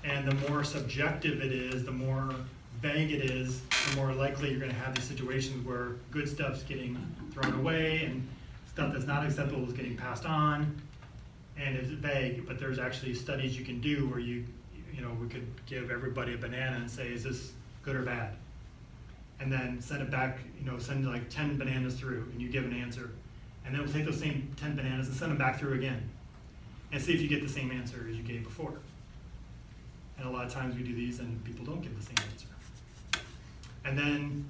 And the more subjective it is, the more vague it is, the more likely you're going to have these situations where good stuff's getting thrown away and stuff that's not acceptable is getting passed on, and it's vague. But there's actually studies you can do where we could give everybody a banana and say, is this good or bad? And then send it back, send like 10 bananas through, and you give an answer. And then we'll take those same 10 bananas and send them back through again, and see if you get the same answer as you gave before. And a lot of times we do these and people don't get the same answer. And then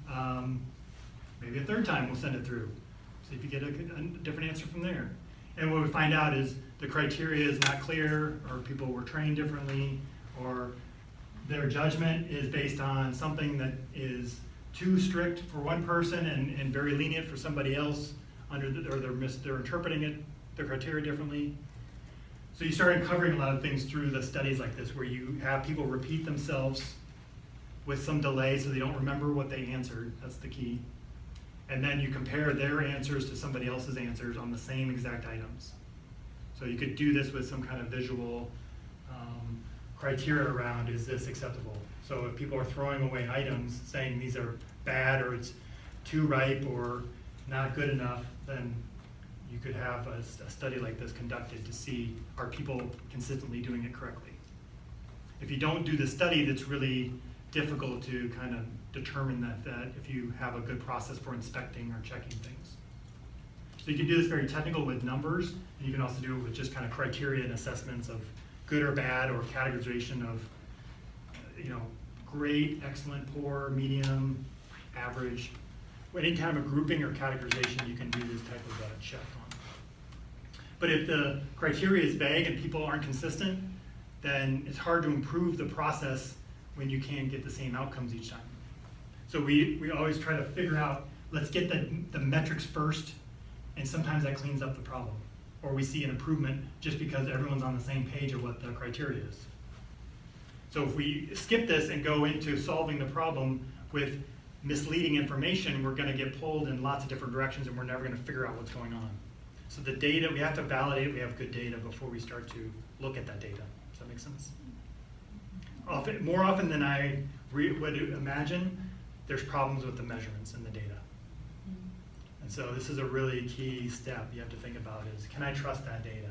maybe a third time we'll send it through, see if you get a different answer from there. And what we find out is the criteria is not clear, or people were trained differently, or their judgment is based on something that is too strict for one person and very lenient for somebody else, or they're interpreting their criteria differently. So you start uncovering a lot of things through the studies like this, where you have people repeat themselves with some delay so they don't remember what they answered. That's the key. And then you compare their answers to somebody else's answers on the same exact items. So you could do this with some kind of visual criteria around, is this acceptable? So if people are throwing away items saying these are bad, or it's too ripe, or not good enough, then you could have a study like this conducted to see, are people consistently doing it correctly? If you don't do the study, that's really difficult to kind of determine that if you have a good process for inspecting or checking things. So you can do this very technical with numbers, and you can also do it with just kind of criteria and assessments of good or bad, or categorization of great, excellent, poor, medium, average. Any kind of a grouping or categorization, you can do this type of check on. But if the criteria is vague and people aren't consistent, then it's hard to improve the process when you can't get the same outcomes each time. So we always try to figure out, let's get the metrics first, and sometimes that cleans up the problem. Or we see an improvement just because everyone's on the same page of what the criteria is. So if we skip this and go into solving the problem with misleading information, we're gonna get pulled in lots of different directions and we're never gonna figure out what's going on. So the data, we have to validate we have good data before we start to look at that data. Does that make sense? More often than I would imagine, there's problems with the measurements and the data. And so this is a really key step you have to think about is, can I trust that data?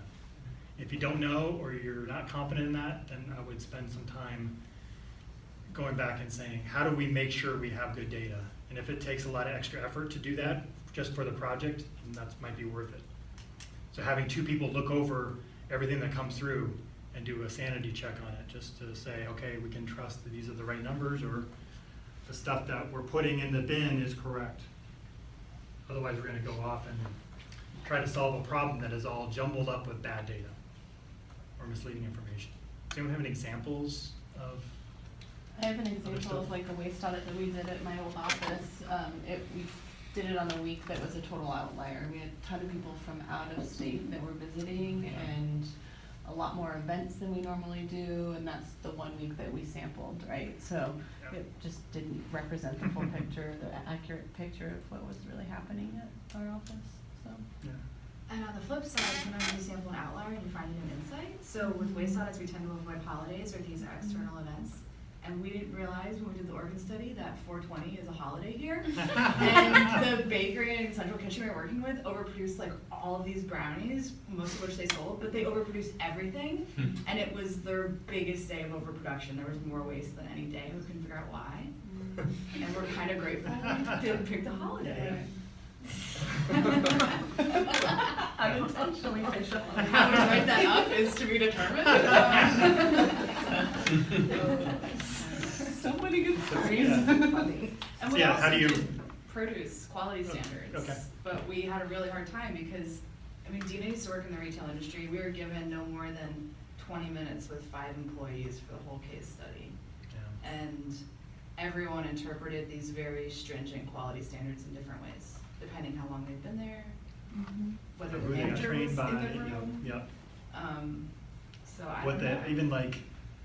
If you don't know or you're not confident in that, then I would spend some time going back and saying, how do we make sure we have good data? And if it takes a lot of extra effort to do that just for the project, then that might be worth it. So having two people look over everything that comes through and do a sanity check on it, just to say, okay, we can trust that these are the right numbers, or the stuff that we're putting in the bin is correct. Otherwise, we're gonna go off and try to solve a problem that is all jumbled up with bad data or misleading information. Does anyone have any examples of? I have an example of like a waste audit that we did at my old office. We did it on a week that was a total outlier. We had a ton of people from out of state that were visiting and a lot more events than we normally do, and that's the 1 week that we sampled, right? So it just didn't represent the full picture, the accurate picture of what was really happening at our office, so. Yeah. And on the flip side, sometimes you sample an outlier and you find an insight. So with waste audits, we tend to avoid holidays or these external events. And we didn't realize when we did the Oregon study that 420 is a holiday here. And the bakery in Central Kitchen we were working with overproduced like all of these brownies, most of which they sold, but they overproduced everything. And it was their biggest day of overproduction. There was more waste than any day. We couldn't figure out why. And we're kind of grateful we didn't pick the holiday. Unintentionally official. How we write that up is to be determined. So many good stories. Yeah. Funny. And we Yeah, also how do you- did produce quality standards. Okay. But we had a really hard time because, I mean, Dina used to work in the retail industry. We were given no more than 20 minutes with 5 employees for the whole case study. Yeah. And everyone interpreted these very stringent quality standards in different ways, depending how long they've been there, whether the Who they got manager trained was by, in the room. Yep. So I What don't know. even like,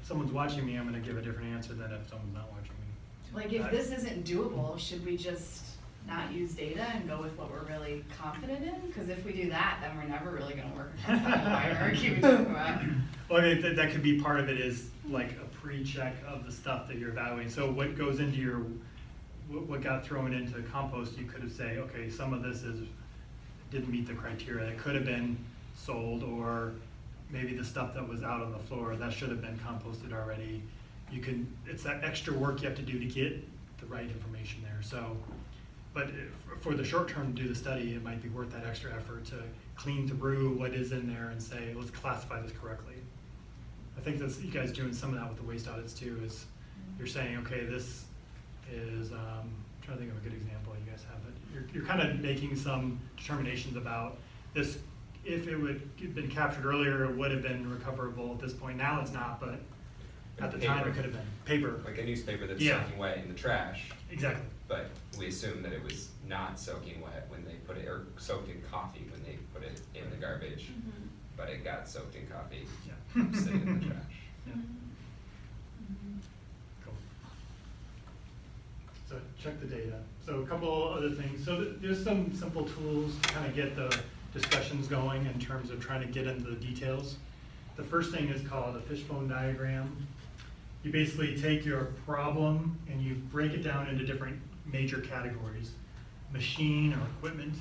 if someone's watching me, I'm gonna give a different answer than if someone's not watching me. Like, if this isn't doable, should we just not use data and go with what we're really confident in? Because if we do that, then we're never really gonna work across that whole hierarchy we talk about. Well, I mean, that could be part of it is like a pre-check of the stuff that you're evaluating. So what goes into your, what got thrown into compost, you could have say, okay, some of this didn't meet the criteria. It could have been sold, or maybe the stuff that was out on the floor, that should have been composted already. It's that extra work you have to do to get the right information there. So, but for the short term to do the study, it might be worth that extra effort to clean through what is in there and say, let's classify this correctly. I think that's, you guys doing some of that with the waste audits too, is you're saying, okay, this is, I'm trying to think of a good example you guys have, but you're kind of making some determinations about this. If it would have been captured earlier, it would have been recoverable at this point. Now it's not, but at the time it could have been. Paper. Like a newspaper that's Yeah. soaking wet in the trash. Exactly. But we assume that it was not soaking wet when they put it, or soaked in coffee when they put it in the garbage. But it got soaked in coffee, sitting in the trash. Yeah. Cool. So check the data. So a couple other things. So there's some simple tools to kind of get the discussions going in terms of trying to get into the details. The first thing is called a fishbone diagram. You basically take your problem and you break it down into different major categories: machine or equipment,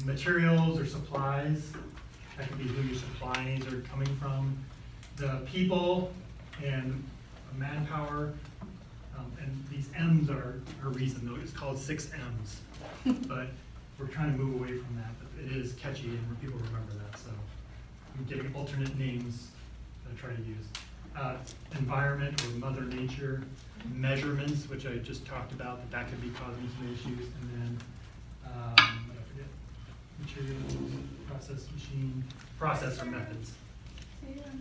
materials or supplies. That could be who your supplies are coming from, the people and manpower, and these M's are a reason, though it's called 6 M's. But we're trying to move away from that, but it is catchy and people remember that, so I'm giving alternate names that I try to use. environment or Mother Nature, measurements, which I just talked about, that could be causing some issues, and then, what did I forget? Materials, process, machine, process or methods,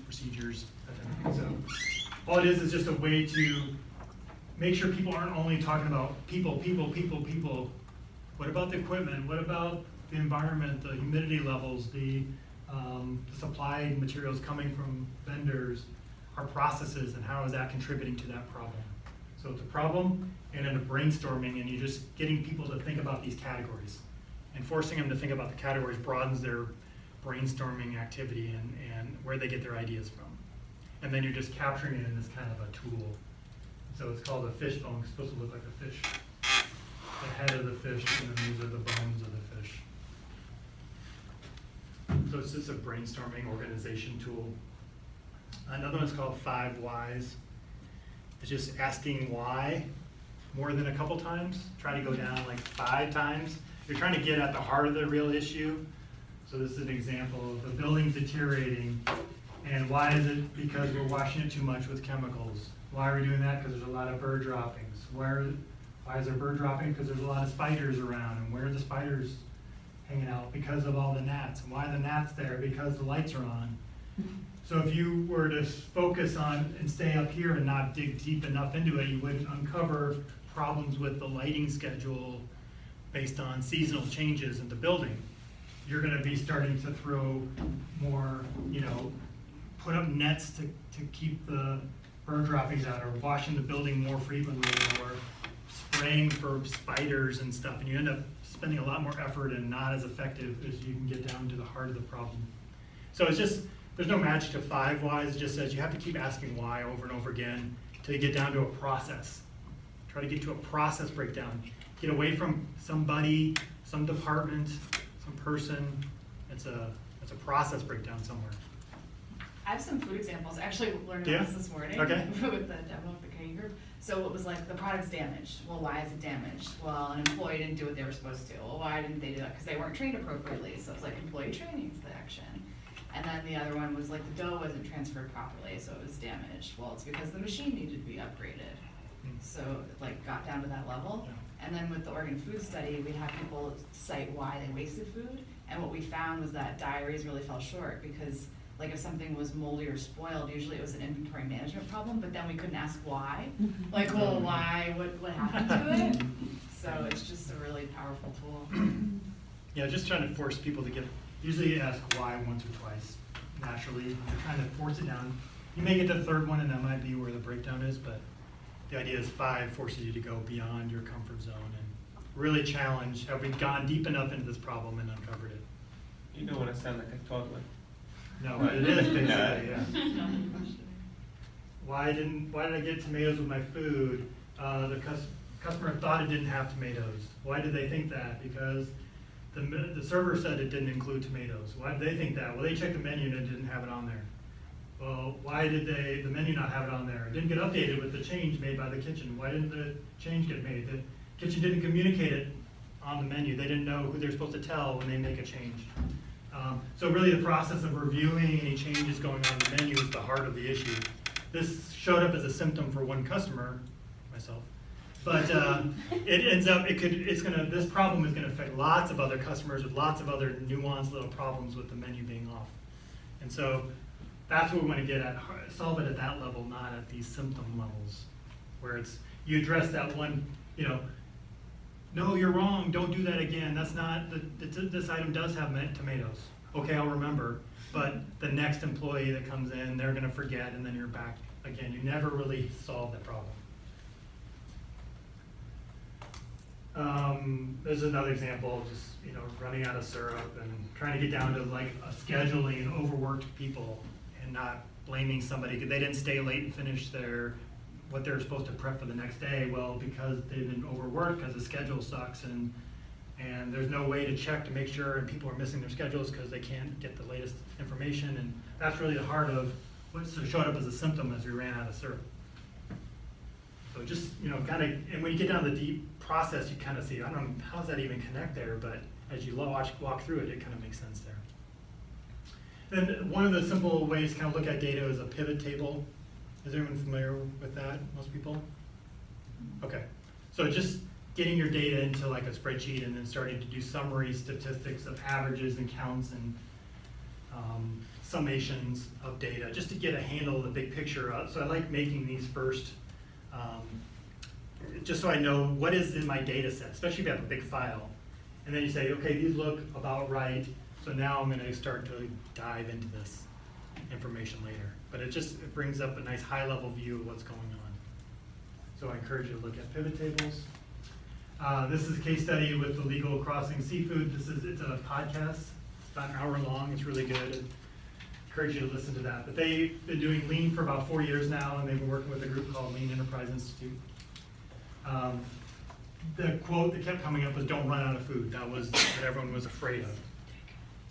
procedures, that type of thing. So all it is just a way to make sure people aren't only talking about people. What about the equipment? What about the environment, the humidity levels, the supply materials coming from vendors, our processes, and how is that contributing to that problem? So it's a problem and then a brainstorming, and you're just getting people to think about these categories. And forcing them to think about the categories broadens their brainstorming activity and where they get their ideas from. And then you're just capturing it in this kind of a tool. So it's called a fishbone. It's supposed to look like a fish. The head of the fish, and then these are the bones of the fish. So it's just a brainstorming organization tool. Another one's called 5 Whys. It's just asking why more than a couple times. Try to go down like 5 times. You're trying to get at the heart of the real issue. So this is an example of the building's deteriorating. And why is it? Because we're washing it too much with chemicals. Why are we doing that? Because there's a lot of bird droppings. Why is there bird dropping? Because there's a lot of spiders around. And where are the spiders hanging out? Because of all the gnats. And why are the gnats there? Because the lights are on. So if you were to focus on and stay up here and not dig deep enough into it, you wouldn't uncover problems with the lighting schedule based on seasonal changes in the building. You're going to be starting to throw more, put up nets to keep the bird droppings out, or washing the building more frequently, or spraying for spiders and stuff, and you end up spending a lot more effort and not as effective as you can get down to the heart of the problem. So it's just, there's no magic to 5 Whys. It just says you have to keep asking why over and over again till you get down to a process. Try to get to a process breakdown. Get away from somebody, some department, some person. It's a process breakdown somewhere. I have some food examples. I actually learned Yeah? this morning Okay. with the demo of the K group. So it was like the product's damaged. Well, why is it damaged? Well, an employee didn't do what they were supposed to. Well, why didn't they do that? Because they weren't trained appropriately. So it's like employee training is the action. And then the other one was like the dough wasn't transferred properly, so it was damaged. Well, it's because the machine needed to be upgraded. So it like got down to that level. And then with the Oregon food study, we had people cite why they wasted food. And what we found was that diaries really fell short because like if something was moldy or spoiled, usually it was an inventory management problem, but then we couldn't ask why. Like, well, why, what happened to it? So it's just a really powerful tool. Yeah, just trying to force people to usually you ask why once or twice, naturally. You're trying to force it down. You may get to the 3rd one, and that might be where the breakdown is, but the idea is 5 forces you to go beyond your comfort zone and really challenge, have we gone deep enough into this problem and uncovered it? You don't want to sound like a toddler. No, but it is basically, yeah. Why did I get tomatoes with my food? The customer thought it didn't have tomatoes. Why did they think that? Because the server said it didn't include tomatoes. Why did they think that? Well, they checked the menu and it didn't have it on there. Well, why did the menu not have it on there? It didn't get updated with the change made by the kitchen. Why didn't the change get made? The kitchen didn't communicate it on the menu. They didn't know who they're supposed to tell when they make a change. So really the process of reviewing any changes going on in the menu is the heart of the issue. This showed up as a symptom for one customer, myself, but it ends up, this problem is gonna affect lots of other customers with lots of other nuanced little problems with the menu being off. And so that's what we wanna get at, solve it at that level, not at these symptom levels, where you address that one, no, you're wrong, don't do that again, that's not, this item does have tomatoes. Okay, I'll remember, but the next employee that comes in, they're gonna forget, and then you're back again. You never really solve that problem. There's another example, just running out of syrup and trying to get down to like scheduling overworked people and not blaming somebody because they didn't stay late and finish what they're supposed to prep for the next day. Well, because they've been overworked because the schedule sucks and there's no way to check to make sure, and people are missing their schedules because they can't get the latest information, and that's really the heart of what showed up as a symptom as we ran out of syrup. So just, kind of, and when you get down to the deep process, you kind of see, I don't know, how does that even connect there, but as you walk through it, it kind of makes sense there. Then one of the simple ways to kind of look at data is a pivot table. Is everyone familiar with that? Most people? Okay. So just getting your data into like a spreadsheet and then starting to do summary statistics of averages and counts and summations of data, just to get a handle of the big picture. So I like making these first, just so I know what is in my data set, especially if you have a big file. And then you say, okay, these look about right, so now I'm gonna start to dive into this information later. But it brings up a nice high-level view of what's going on. So I encourage you to look at pivot tables. This is a case study with the Legal Crossing Seafood. It's a podcast. It's about an hour long. It's really good. I encourage you to listen to that. But they've been doing Lean for about 4 years now, and they've been working with a group called Lean Enterprise Institute. The quote that kept coming up was, "Don't run out of food." That was what everyone was afraid of.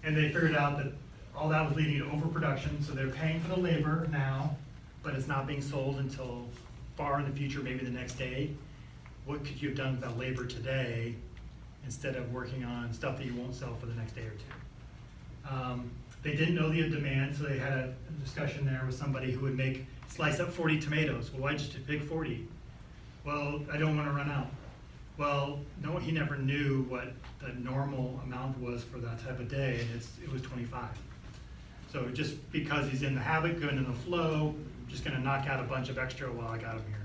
And they figured out that all that was leading to overproduction, so they're paying for the labor now, but it's not being sold until far in the future, maybe the next day. What could you have done with that labor today instead of working on stuff that you won't sell for the next day or two? They didn't know the demand, so they had a discussion there with somebody who would slice up 40 tomatoes. Well, why just pick 40? Well, I don't want to run out. Well, no, he never knew what the normal amount was for that type of day, and it was 25. So just because he's in the habit, good in the flow, I'm just gonna knock out a bunch of extra while I got him here.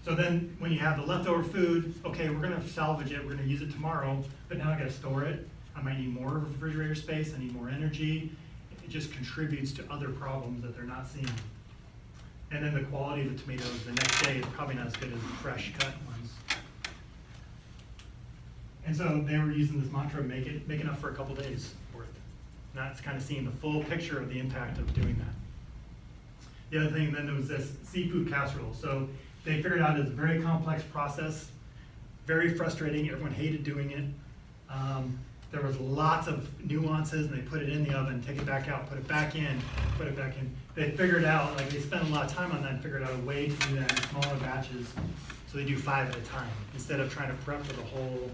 So then when you have the leftover food, okay, we're gonna salvage it, we're gonna use it tomorrow, but now I gotta store it. I might need more refrigerator space, I need more energy. It just contributes to other problems that they're not seeing. And then the quality of the tomatoes the next day is probably not as good as the fresh cut ones. And so they were using this mantra, make enough for a couple days worth. And that's kind of seeing the full picture of the impact of doing that. The other thing then, there was this seafood casserole. So they figured out it's a very complex process, very frustrating, everyone hated doing it. There was lots of nuances, and they put it in the oven, take it back out, put it back in, put it back in. They figured out, like they spent a lot of time on that and figured out a way to do that in smaller batches. So they do 5 at a time, instead of trying to prep for the whole.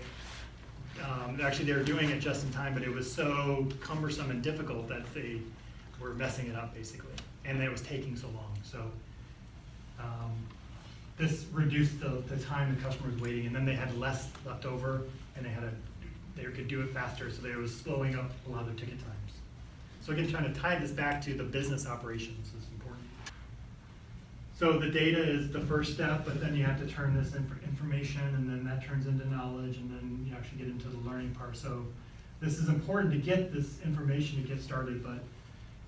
Actually, they were doing it just in time, but it was so cumbersome and difficult that they were messing it up, basically. And it was taking so long. So this reduced the time the customer was waiting, and then they had less left over, and they could do it faster, so they was slowing up a lot of their ticket times. So again, trying to tie this back to the business operations is important. So the data is the first step, but then you have to turn this information, and then that turns into knowledge, and then you actually get into the learning part. So this is important to get this information to get started, but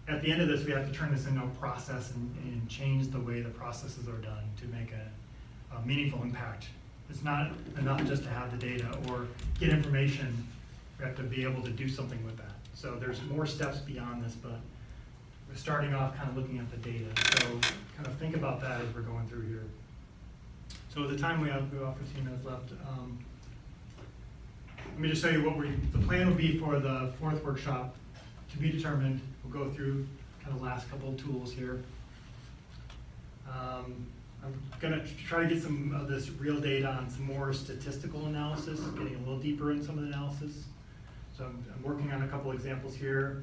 at the end of this, we have to turn this into a process and change the way the processes are done to make a meaningful impact. It's not enough just to have the data or get information. We have to be able to do something with that. So there's more steps beyond this, but we're starting off kind of looking at the data. So kind of think about that as we're going through here. So at the time we have about 15 minutes left. Let me just show you what the plan will be for the 4th workshop, to be determined. We'll go through kind of the last couple of tools here. I'm gonna try to get some of this real data on some more statistical analysis, getting a little deeper in some of the analysis. So I'm working on a couple examples here.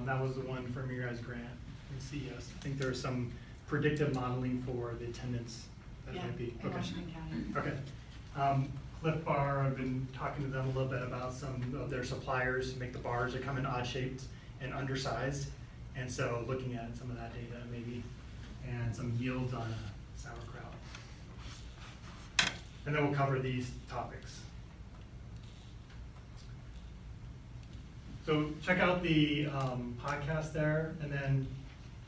That was the one from your guys' grant. You see, yes, I think there's some predictive modeling for the attendance that might be. In Washington County. Okay. Cliff Bar, I've been talking to them a little bit about some of their suppliers to make the bars that come in odd shapes and undersized. And so looking at some of that data maybe, and some yields on sauerkraut. And then we'll cover these topics. So check out the podcast there, and then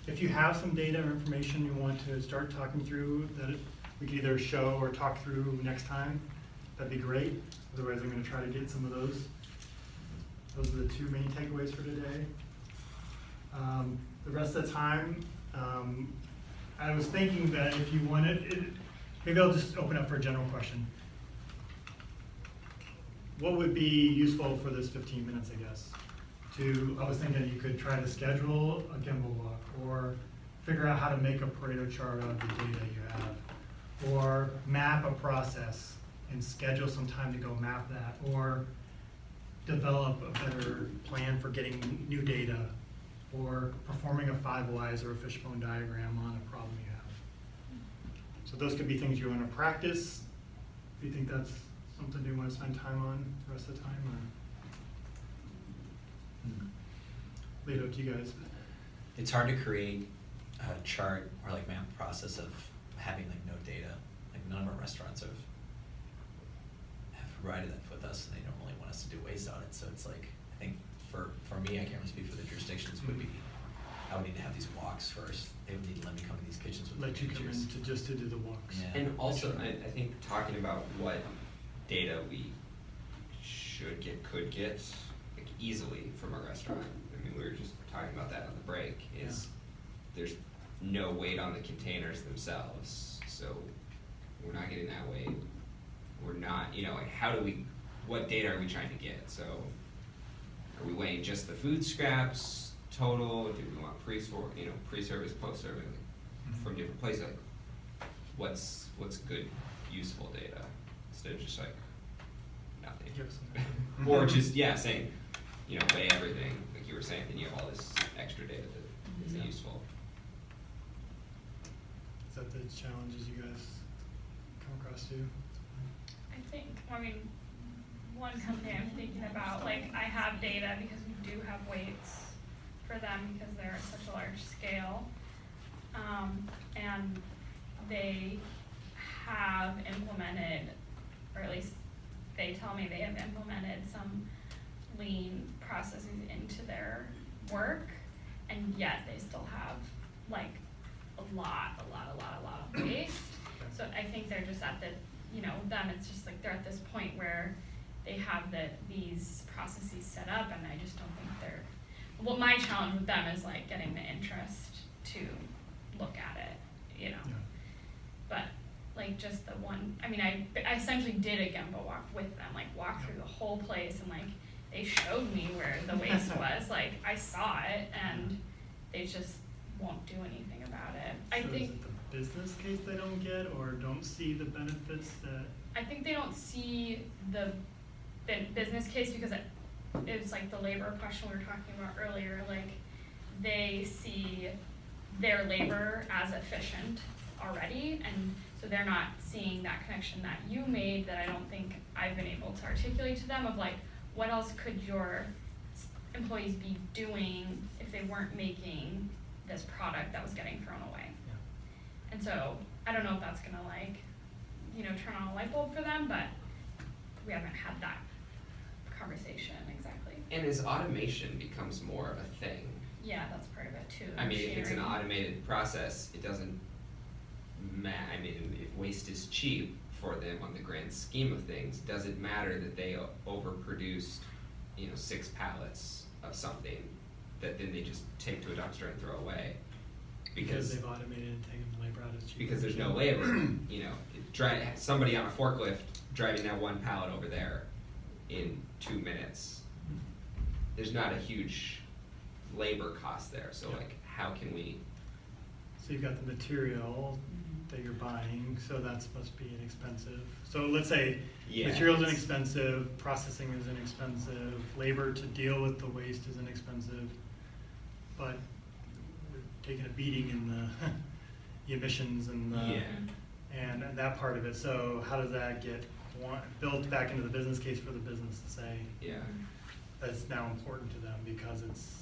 if you have some data or information you want to start talking through that we can either show or talk through next time, that'd be great. Otherwise, I'm going to try to get some of those. Those are the 2 main takeaways for today. The rest of the time, I was thinking that if you wanted, maybe I'll just open up for a general question. What would be useful for this 15 minutes, I guess? I was thinking you could try to schedule a Gemba Walk, or figure out how to make a Pareto chart of the data you have, or map a process and schedule some time to go map that, or develop a better plan for getting new data or performing a 5 whys or a fishbone diagram on a problem you have. So those could be things you want to practice, if you think that's something you want to spend time on the rest of the time, or leave it up to you guys. It's hard to create a chart or like map process of having like no data. Like none of our restaurants have provided that with us, and they don't really want us to do waste audits. So it's like, I think for me, I can't really speak for the jurisdictions, would be, I would need to have these walks first. They would need to let me come to these kitchens with Let you come pictures. in to just to do the walks. Yeah. And also, I think talking about what data we should get, could get, like easily from a restaurant. I mean, we were just talking about that on the break, is there's no weight on the containers themselves, so we're not getting that weight. We're not, you know, like how do we, what data are we trying to get? So are we weighing just the food scraps total? Do we want pre-service, post-service from different places? Like, what's good, useful data instead of just like nothing. Or just, saying, weigh everything, like you were saying, then you have all this extra data that isn't useful. Is that the challenges you guys come across too? One company I'm thinking about, like, I have data because we do have weights for them because they're at such a large scale. And they have implemented, or at least they tell me they have implemented some lean processes into their work, and yet they still have like a lot of waste. So I think they're just at the, them, it's just like they're at this point where they have these processes set up, and I just don't think they're, well, my challenge with them is like getting the interest to look at it, But like just the one, I essentially did a Gemba walk with them, like walk through the whole place, and like they showed me where the waste was, like I saw it, and they just won't do anything about it. I think is it the business case they don't get, or don't see the benefits that? I think they don't see the business case because it's like the labor question we were talking about earlier. Like they see their labor as efficient already, and so they're not seeing that connection that you made that I don't think I've been able to articulate to them of like, what else could your employees be doing if they weren't making this product that was getting thrown away? Yeah. And so I don't know if that's gonna turn on a light bulb for them, but we haven't had that conversation exactly. And as automation becomes more of a thing. Yeah, that's part of it too. If it's an automated process, it doesn't if waste is cheap for them on the grand scheme of things, does it matter that they overproduced, 6 pallets of something that then they just take to a dumpster and throw away? Because they've automated and taken the labor out of cheap. Because there's no labor, somebody on a forklift driving that 1 pallet over there in 2 minutes. There's not a huge labor cost there, so how can we? So you've got the material that you're buying, so that's supposed to be inexpensive. So let's say material's inexpensive, processing is inexpensive, labor to deal with the waste is inexpensive, but we're taking a beating in the emissions and and that part of it. So how does that get built back into the business case for the business to say that's now important to them because it's.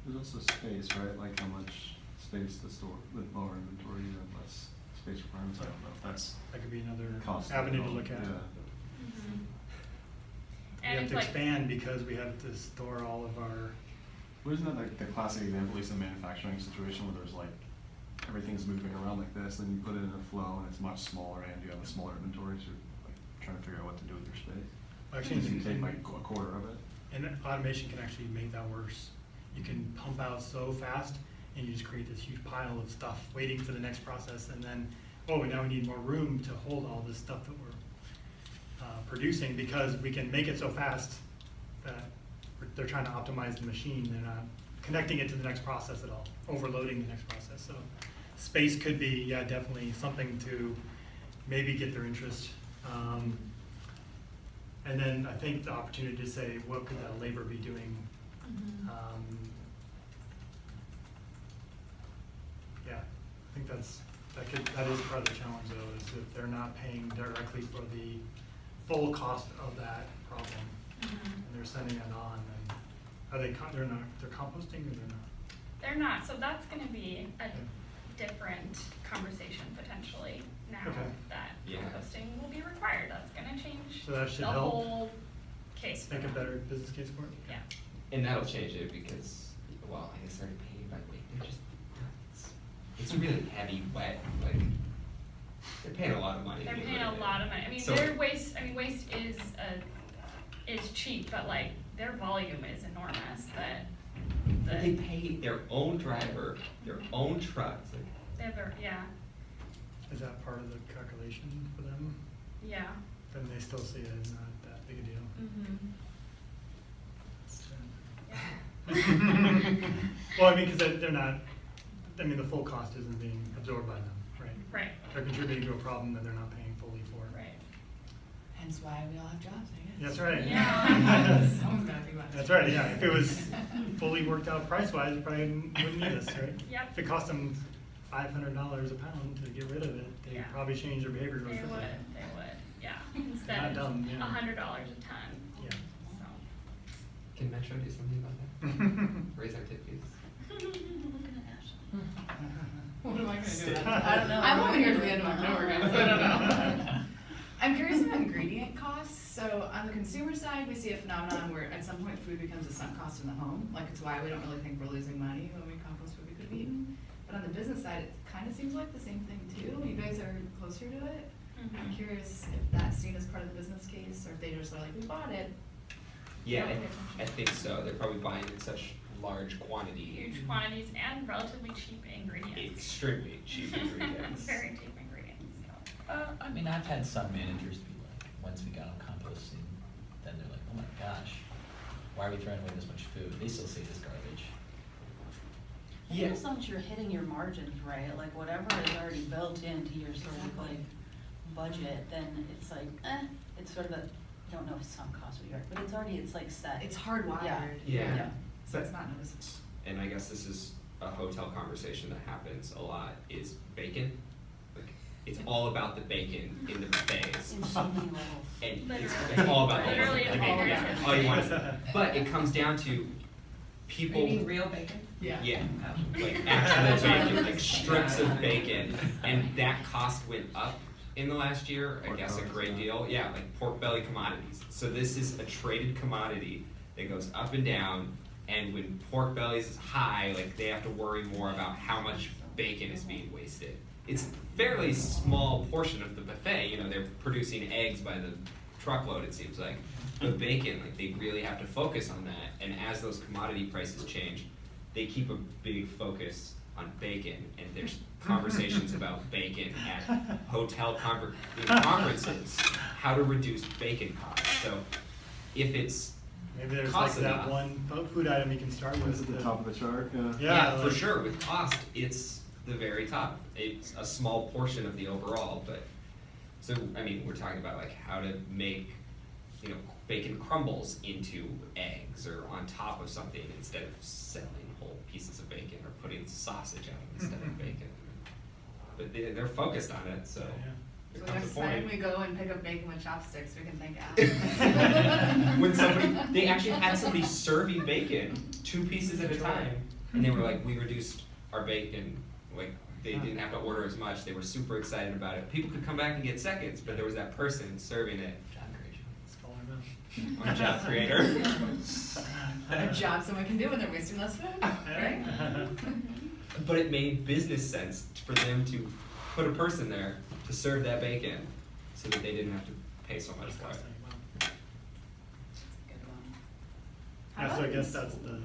There's also space, right? Like how much space to store with lower inventory, you have less space requirements. I don't know if that could be another cost avenue to look at. Mm-hmm. We have to expand because we have to store all of our. Well, isn't that like the classic example, at least in a manufacturing situation, where there's like everything's moving around like this, then you put it in a flow and it's much smaller, and you have a smaller inventory, so you're like trying to figure out what to do with your space. Actually, you can take like a quarter of it. And automation can actually make that worse. You can pump out so fast, and you just create this huge pile of stuff waiting for the next process, and then, now we need more room to hold all this stuff that we're producing, because we can make it so fast that they're trying to optimize the machine. They're not connecting it to the next process at all, overloading the next process. So space could be, definitely something to maybe get their interest. And then I think the opportunity to say, what could that labor be doing? if they're not paying directly for the full cost of that problem, and they're sending it on, then are they, they're composting or they're not? They're not, so that's gonna be a different conversation potentially now that composting will be required. That's gonna change So that should the help whole case for make a them. better business case for it? Yeah. And that'll change it because, well, I guess they're paid by weight. They're just it's really heavy, wet. Like they're paying a lot of money. They're to get paying rid a of it. lot of money. I mean, So- their waste. I mean, waste is cheap, but like their volume is enormous. But they pay their own driver, their own trucks. Like, They have their, yeah, Is that part of the calculation for them? yeah. Then they still see it as not that big a deal. Well, I mean, because they're not, I mean, the full cost isn't being absorbed by them, right? Right. They're contributing to a problem that they're not paying fully for. Right. Hence why we all have jobs, I guess. That's right. Yeah. Someone's gotta think about it. That's right, yeah. If it was fully worked out price-wise, you probably wouldn't need us, right? Yep. If it cost them $500 a pound to get rid of it, they'd probably change their behavior real They quickly. would, yeah. Instead Not of dumb, yeah. $100 a ton. Yeah. So. can Metro do something about that? Raise our tip fees. Looking at Ashley. What am I gonna do Stay. about that? I don't know. I'm only here to the end of October, guys, I don't know. I'm curious about ingredient costs. So on the consumer side, we see a phenomenon where at some point food becomes a sunk cost in the home. Like it's why we don't really think we're losing money when we compost food we could have eaten. But on the business side, it kind of seems like the same thing too. You guys are closer to it. I'm curious if that's seen as part of the business case or if they just are like, we bought it. Yeah, I think so. They're probably buying in such large quantity. Huge quantities and relatively cheap ingredients. Extremely cheap ingredients. Very cheap ingredients. So. I mean, I've had some managers be like, once we got on composting, then they're like, oh my gosh, why are we throwing away this much food? They still say this garbage. I think as long as you're hitting your margins, right, like whatever is already built into your sort of like budget, then it's like, it's sort of a, I don't know if sunk cost would be right, but it's already, it's like set. It's hardwired. Yeah. So it's not noticeable. And I guess this is a hotel conversation that happens a lot, is bacon. Like, it's all about the bacon in the buffets. In so many levels. And it's all about the Literally bacon. all Yeah, bacon. all you want is, but it comes down to people. You mean real bacon? Yeah, like actual bacon, like strips of bacon, and that cost went up in the last year, I guess a great deal. Yeah, like pork belly commodities. So this is a traded commodity that goes up and down, and when pork bellies is high, like they have to worry more about how much bacon is being wasted. It's a fairly small portion of the buffet, you know, they're producing eggs by the truckload, it seems like. But bacon, like they really have to focus on that, and as those commodity prices change, they keep a big focus on bacon, and there's conversations about bacon at hotel conferences, how to reduce bacon costs. So if it's Maybe there's like cost that enough, one food item you can start with. At the top of the chart, yeah, for like- sure. With cost, it's the very top. It's a small portion of the overall, but so I mean, we're talking about like how to make, you know, bacon crumbles into eggs or on top of something instead of selling whole pieces of bacon or putting sausage out instead of bacon. But they're focused on it, so. There So comes a next time point. we go and pick up bacon with chopsticks, we can thank Alex. When they actually had somebody serving bacon, 2 pieces at a time, and they were like, we reduced our bacon, like, they didn't have to order as much, they were super excited about it. People could come back and get seconds, but there was that person serving it. I'm a job creator. A job someone can do when they're wasting less food, right? But it made business sense for them to put a person there to serve that bacon, so that they didn't have to pay so much for it. Yeah, so I guess that's the